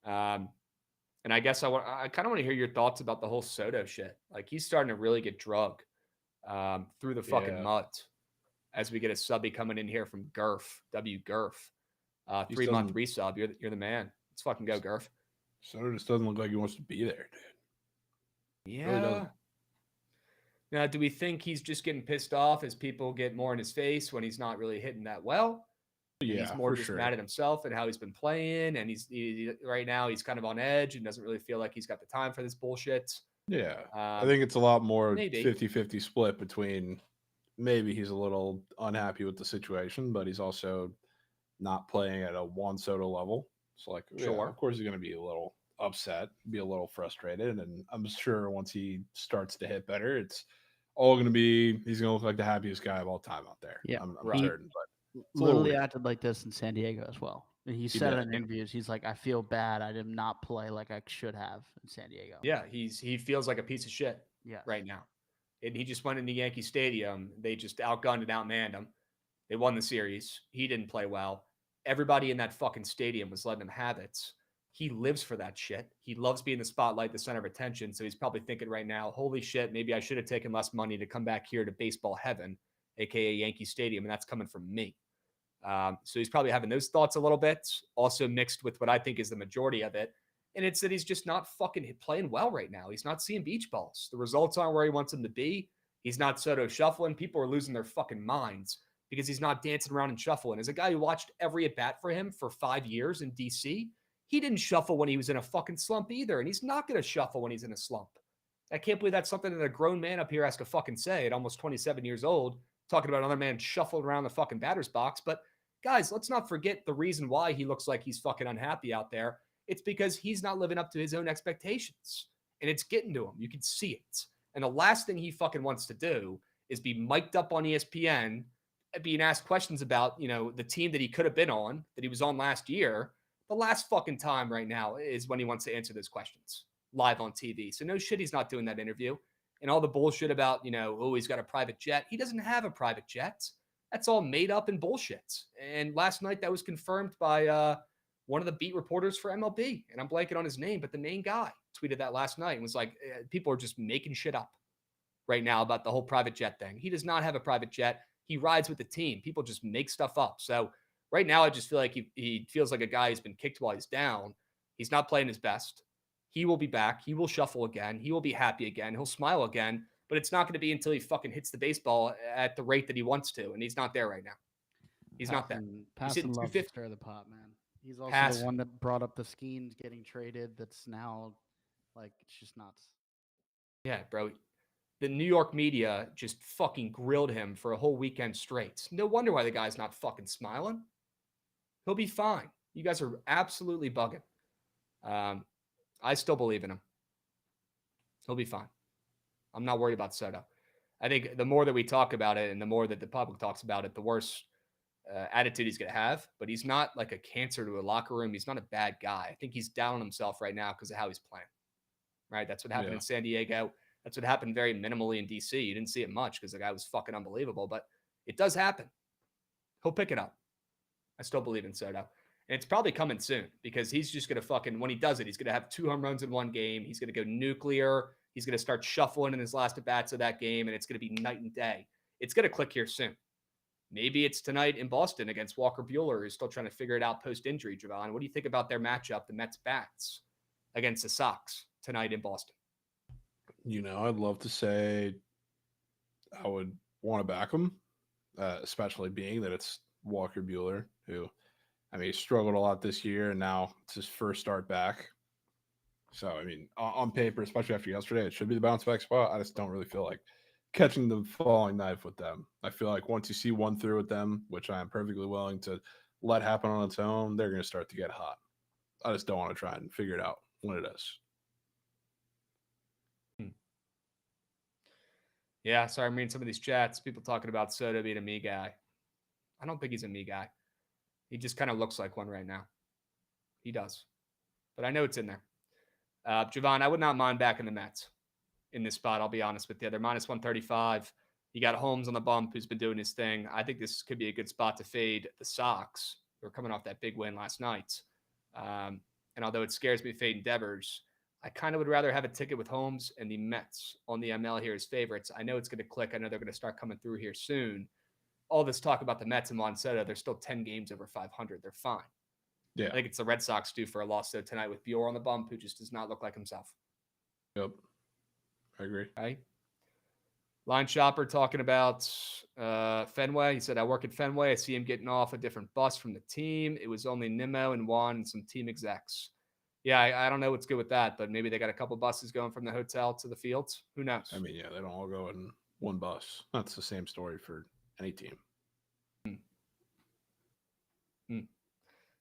And I guess I kind of want to hear your thoughts about the whole Soto shit. Like, he's starting to really get drug through the fucking mud as we get a subby coming in here from Gurf, W Gurf. 3-month resub. You're the man. Let's fucking go, Gurf. Soto just doesn't look like he wants to be there, dude. Yeah. Really doesn't. Now, do we think he's just getting pissed off as people get more in his face when he's not really hitting that well? Yeah, he's more just mad at himself and how he's been playing, and he right now he's kind of on edge and doesn't really feel like he's got the time for this bullshit. Yeah, I think it's a lot more maybe 50-50 split between maybe he's a little unhappy with the situation, but he's also not playing at a Juan Soto level. So, like, of course he's going to be a little upset, be a little frustrated, and I'm sure once he starts to hit better, it's all going to be, he's going to look like the happiest guy of all time out there. Yeah, I'm certain, but literally acted like this in San Diego as well. And he said in interviews, he's like, I feel bad. I did not play like I should have in San Diego. Yeah, he feels like a piece of shit right now. And he just went into Yankee Stadium. They just outgunned and outmanned him. They won the series. He didn't play well. Everybody in that fucking stadium was letting him have it. He lives for that shit. He loves being the spotlight, the center of attention. So he's probably thinking right now, holy shit, maybe I should have taken less money to come back here to baseball heaven, aka Yankee Stadium, and that's coming from me. So he's probably having those thoughts a little bit, also mixed with what I think is the majority of it. And it's that he's just not fucking playing well right now. He's not seeing beach balls. The results aren't where he wants them to be. He's not Soto shuffling. People are losing their fucking minds because he's not dancing around and shuffling. As a guy who watched every at-bat for him for 5 years in DC, he didn't shuffle when he was in a fucking slump either. And he's not going to shuffle when he's in a slump. I can't believe that's something that a grown man up here has to fucking say at almost 27 years old, talking about another man shuffled around the fucking batter's box. But guys, let's not forget the reason why he looks like he's fucking unhappy out there. It's because he's not living up to his own expectations. And it's getting to him. You can see it. And the last thing he fucking wants to do is be mic'd up on ESPN, being asked questions about, the team that he could have been on, that he was on last year. The last fucking time right now is when he wants to answer those questions live on TV. So no shit, he's not doing that interview. And all the bullshit about, he's got a private jet. He doesn't have a private jet. That's all made up and bullshit. And last night that was confirmed by one of the beat reporters for MLB. And I'm blanking on his name, but the main guy tweeted that last night and was like, people are just making shit up right now about the whole private jet thing. He does not have a private jet. He rides with the team. People just make stuff up. So right now, I just feel like he feels like a guy who's been kicked while he's down. He's not playing his best. He will be back. He will shuffle again. He will be happy again. He'll smile again. But it's not going to be until he fucking hits the baseball at the rate that he wants to. And he's not there right now. He's not there. Passon loves to stir the pot, man. He's also the one that brought up the Skeens getting traded. That's now, it's just nuts. Yeah, bro. The New York media just fucking grilled him for a whole weekend straight. No wonder why the guy's not fucking smiling. He'll be fine. You guys are absolutely bugging. I still believe in him. He'll be fine. I'm not worried about Soto. I think the more that we talk about it and the more that the public talks about it, the worse attitude he's going to have. But he's not like a cancer to a locker room. He's not a bad guy. I think he's down on himself right now because of how he's playing. Right? That's what happened in San Diego. That's what happened very minimally in DC. You didn't see it much because the guy was fucking unbelievable. But it does happen. He'll pick it up. I still believe in Soto. And it's probably coming soon because he's just going to fucking, when he does it, he's going to have 2 home runs in one game. He's going to go nuclear. He's going to start shuffling in his last at-bats of that game, and it's going to be night and day. It's going to click here soon. Maybe it's tonight in Boston against Walker Buehler, who's still trying to figure it out post-injury, Jovan. What do you think about their matchup, the Mets bats, against the Sox tonight in Boston? I'd love to say I would want to back him, especially being that it's Walker Buehler, who, he struggled a lot this year, and now it's his first start back. So, on paper, especially after yesterday, it should be the bounce back spot. I just don't really feel like catching the falling knife with them. I feel like once you see one through with them, which I am perfectly willing to let happen on its own, they're going to start to get hot. I just don't want to try and figure it out when it is. Yeah, sorry, I'm reading some of these chats. People talking about Soto being a me guy. I don't think he's a me guy. He just kind of looks like one right now. He does. But I know it's in there. Jovan, I would not mind backing the Mets in this spot, I'll be honest with you. They're minus 135. You got Holmes on the bump who's been doing his thing. I think this could be a good spot to fade the Sox. They're coming off that big win last night. And although it scares me fading Devers, I kind of would rather have a ticket with Holmes and the Mets on the ML here as favorites. I know it's going to click. I know they're going to start coming through here soon. All this talk about the Mets and Monsoto, they're still 10 games over 500. They're fine. Yeah. I think it's the Red Sox due for a loss though tonight with Bjork on the bump, who just does not look like himself. Yep. I agree. Right? Line Shopper talking about Fenway. He said, I work at Fenway. I see him getting off a different bus from the team. It was only Nimmo and Juan and some team execs. Yeah, I don't know what's good with that, but maybe they got a couple buses going from the hotel to the fields. Who knows? I mean, yeah, they don't all go in one bus. That's the same story for any team.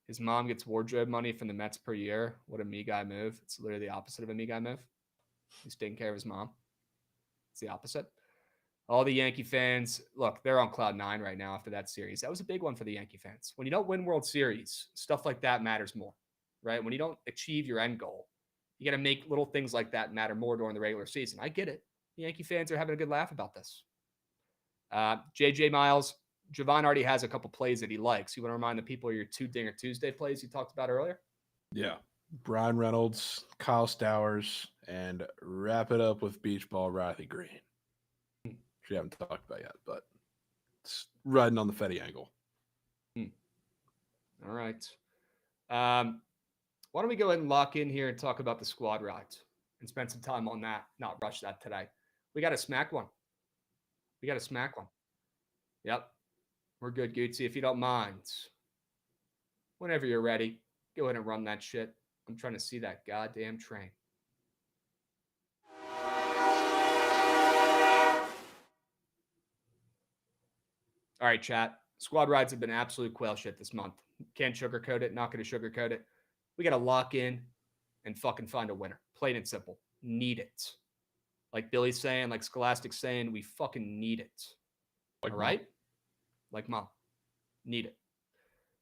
His mom gets wardrobe money from the Mets per year. What a me guy move. It's literally the opposite of a me guy move. He's taking care of his mom. It's the opposite. All the Yankee fans, look, they're on cloud nine right now after that series. That was a big one for the Yankee fans. When you don't win World Series, stuff like that matters more, right? When you don't achieve your end goal, you got to make little things like that matter more during the regular season. I get it. The Yankee fans are having a good laugh about this. JJ Miles, Jovan already has a couple plays that he likes. You want to remind the people of your 2 Dinger Tuesday plays you talked about earlier? Yeah. Brian Reynolds, Kyle Stowers, and wrap it up with beach ball Riley Green. Which we haven't talked about yet, but it's riding on the Fetty angle. All right. Why don't we go ahead and lock in here and talk about the squad rides and spend some time on that, not rush that today. We got to smack one. Yep. We're good, Gucci. If you don't mind, whenever you're ready, go ahead and run that shit. I'm trying to see that goddamn train. All right, chat. Squad rides have been absolute quail shit this month. Can't sugarcoat it. Not going to sugarcoat it. We got to lock in and fucking find a winner. Plain and simple. Need it. Like Billy's saying, like Scholastic's saying, we fucking need it. Like all right? Like mom. Need it.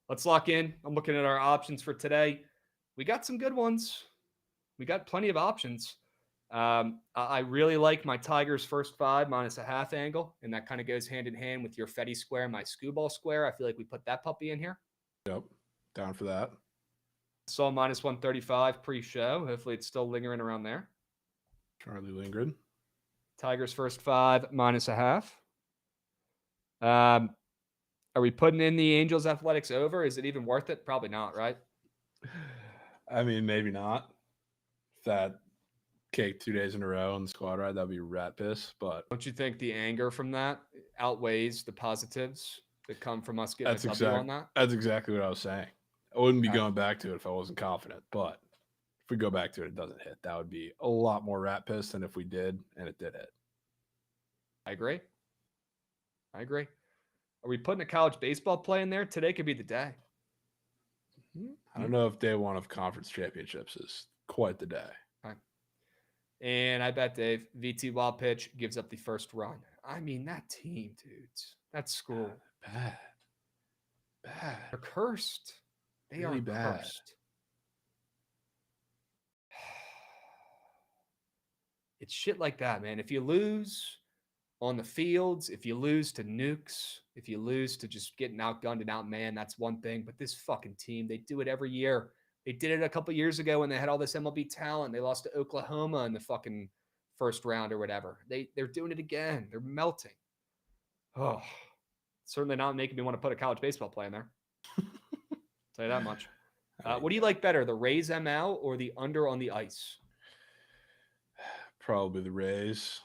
Let's lock in. I'm looking at our options for today. We got some good ones. We got plenty of options. I really like my Tigers first 5 minus a half angle, and that kind of goes hand in hand with your Fetty square, my Skewball square. I feel like we put that puppy in here. Yep. Down for that. Saw minus 135 pre-show. Hopefully it's still lingering around there. Charlie Lindgren. Tigers first 5 minus a half. Are we putting in the Angels Athletics over? Is it even worth it? Probably not, right? I mean, maybe not. If that cake 2 days in a row on the squad ride, that'd be rat piss. But don't you think the anger from that outweighs the positives that come from us getting a W on that? That's exactly what I was saying. I wouldn't be going back to it if I wasn't confident. But if we go back to it, it doesn't hit. That would be a lot more rat piss than if we did, and it did hit. I agree. Are we putting a college baseball play in there? Today could be the day. I don't know if day 1 of conference championships is quite the day. Right. And I bet, Dave, VT wild pitch gives up the first run. I mean, that team, dudes. That school. Bad. They're cursed. They really are bad. Cursed. It's shit like that, man. If you lose on the fields, if you lose to nukes, if you lose to just getting outgunned and outmanned, that's one thing. But this fucking team, they do it every year. They did it a couple years ago when they had all this MLB talent. They lost to Oklahoma in the fucking first round or whatever. They're doing it again. They're melting. Oh, certainly not making me want to put a college baseball play in there. Tell you that much. What do you like better, the Rays ML or the under on the ice? Probably the Rays.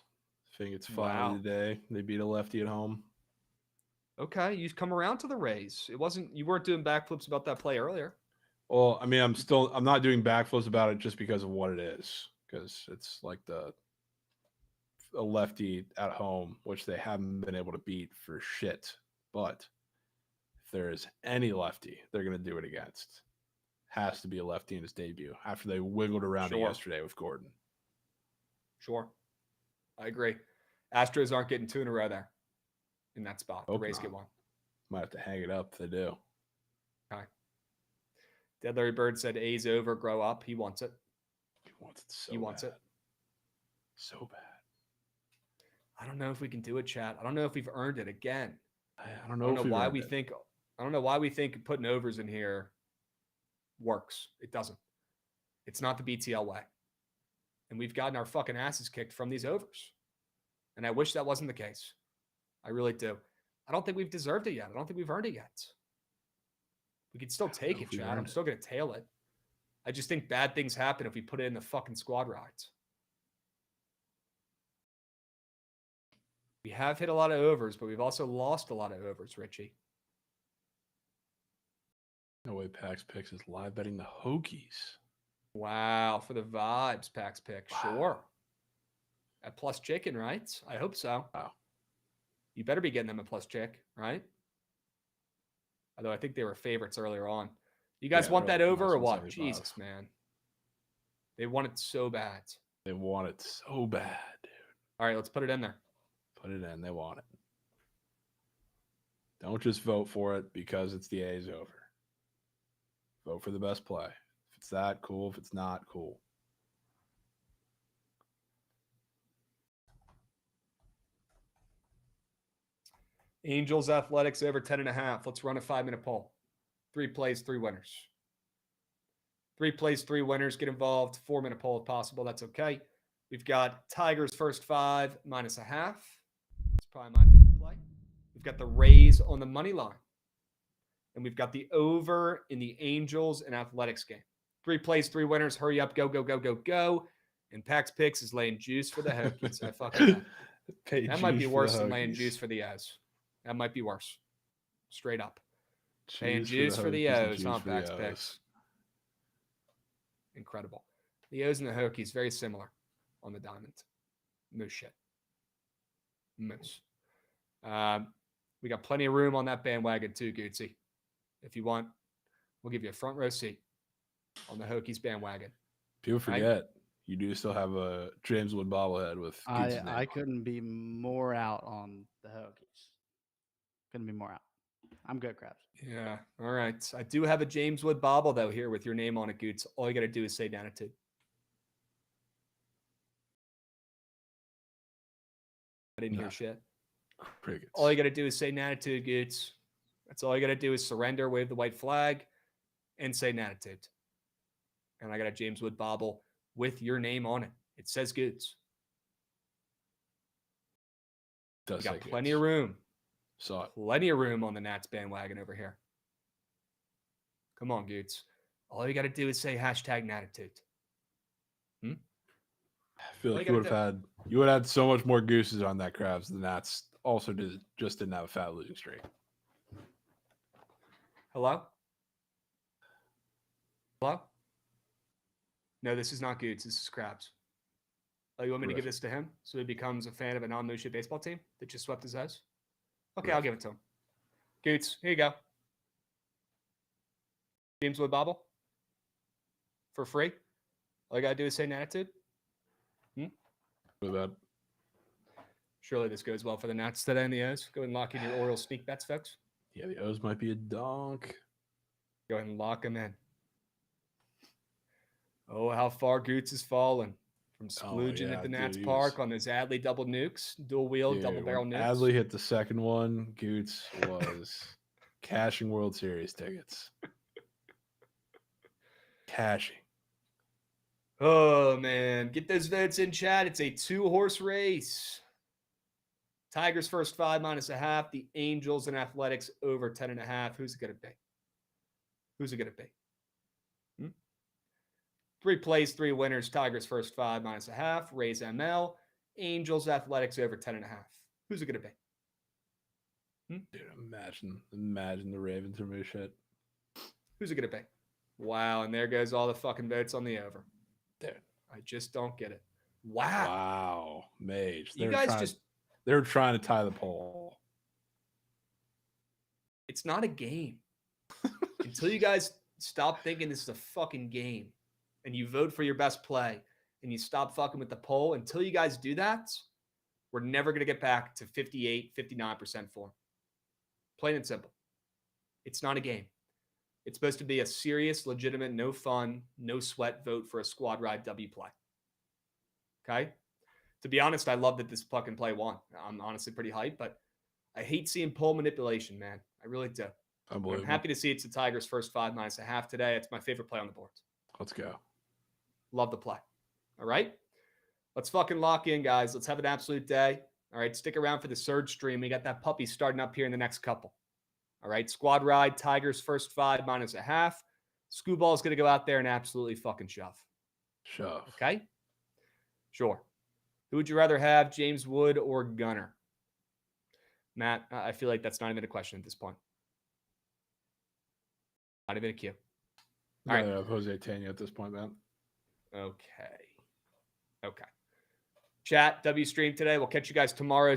I think it's finally the day they beat a lefty at home. Okay, you come around to the Rays. You weren't doing backflips about that play earlier. Well, I mean, I'm not doing backflips about it just because of what it is, because it's like a lefty at home, which they haven't been able to beat for shit. But if there is any lefty they're going to do it against, has to be a lefty in his debut after they wiggled around it yesterday with Gordon. Sure. I agree. Astros aren't getting 2 in a row there in that spot. The Rays get 1. Might have to hang it up if they do. Okay. Dead Larry Bird said A's over, grow up. He wants it. He wants it so He wants bad. it. So bad. I don't know if we can do it, chat. I don't know if we've earned it again. I don't know, why we think putting overs in here works. It doesn't. It's not the BTL way. And we've gotten our fucking asses kicked from these overs. And I wish that wasn't the case. I really do. I don't think we've deserved it yet. I don't think we've earned it yet. We could still take it, Chad. I'm still going to tail it. I just think bad things happen if we put it in the fucking squad rides. We have hit a lot of overs, but we've also lost a lot of overs, Richie. No way Pax Picks is live betting the Hokies. Wow, for the vibes, Pax Pick. Wow. Sure. At plus chicken, right? I hope so. Wow. You better be getting them at plus chick, right? Although I think they were favorites earlier on. You guys want that over or what? Jesus, man. They want it so bad. They want it so bad, dude. All right, let's put it in there. Put it in. They want it. Don't just vote for it because it's the A's over. Vote for the best play. If it's that, cool. If it's not, cool. Angels Athletics over 10.5. Let's run a 5-minute poll. 3 plays, 3 winners. 3 plays, 3 winners. Get involved. 4-minute poll if possible. That's okay. We've got Tigers first 5 minus a half. It's probably my favorite play. We've got the Rays on the money line. And we've got the over in the Angels and Athletics game. 3 plays, 3 winners. Hurry up. Go, go, go, go, go. And Pax Picks is laying juice for the Hokies. I fucking know. That might be worse than laying juice for the O's. That might be worse. Straight up. Paying juice for the O's, huh, Pax Picks? Incredible. The O's and the Hokies, very similar on the diamond. Moose shit. Moose. We got plenty of room on that bandwagon too, Gootsy. If you want, we'll give you a front row seat on the Hokies bandwagon. People forget, you do still have a James Wood bobblehead with Gootsy's name I couldn't be more out on the Hokies. Couldn't be more out. I'm good, Krabs. Yeah. All right. I do have a James Wood bobble, though, here with your name on it, Goots. All you got to do is say Nanitude. I didn't hear shit. Crickets. All you got to do is say Nanitude, Goots. That's all you got to do is surrender, wave the white flag, and say Nanitude. And I got a James Wood bobble with your name on it. It says Goots. Does you got plenty of room. Saw it. Plenty of room on the Nats bandwagon over here. Come on, Goots. All you got to do is say hashtag Natitude. I feel like you would have had so much more gooses on that Krabs. The Nats also just didn't have a fat losing streak. Hello? Hello? No, this is not Goots. This is Krabs. Oh, you want me to give this to him so he becomes a fan of a non-moose shit baseball team that just swept his ass? Okay, I'll give it to him. Goots, here you go. James Wood bobble. For free. All you got to do is say Natitude. With that. Surely this goes well for the Nats today and the O's. Go ahead and lock in your Orioles sneak bets, folks. Yeah, the O's might be a donk. Go ahead and lock them in. Oh, how far Goots has fallen from splooging at the Nats Park on those Adley double nukes, dual wheel, double barrel nukes. Adley hit the second one. Goots was cashing World Series tickets. Cashing. Oh, man. Get those votes in, chat. It's a 2-horse race. Tigers first 5 minus a half. The Angels and Athletics over 10.5. Who's it going to be? Who's it going to be? 3 plays, 3 winners. Tigers first 5 minus a half. Rays ML. Angels Athletics over 10.5. Who's it going to be? Dude, imagine the Ravens or moose shit. Who's it going to be? Wow, and there goes all the fucking votes on the over. Dude, I just don't get it. Wow. Mage. They're trying to tie the poll. It's not a game. Until you guys stop thinking this is a fucking game and you vote for your best play and you stop fucking with the poll, until you guys do that, We're never going to get back to 58, 59% form. Plain and simple. It's not a game. It's supposed to be a serious, legitimate, no fun, no sweat vote for a squad ride W play. Okay? To be honest, I love that this plug and play won. I'm honestly pretty hyped, but I hate seeing poll manipulation, man. I really do. I'm happy to see it's the Tigers' first 5 -1/2 today. It's my favorite play on the board. Let's go. Love the play. All right? Let's fucking lock in, guys. Let's have an absolute day. All right? Stick around for the surge stream. We got that puppy starting up here in the next couple. All right? Squad ride, Tigers' first 5 -1/2. Screwball is going to go out there and absolutely fucking shove. Shove. Okay? Sure. Who would you rather have, James Wood or Gunner? Matt, I feel like that's not even a question at this point. Not even a cue. All right. I have Jose Tena at this point, man. Okay. Chat, W stream today. We'll catch you guys tomorrow.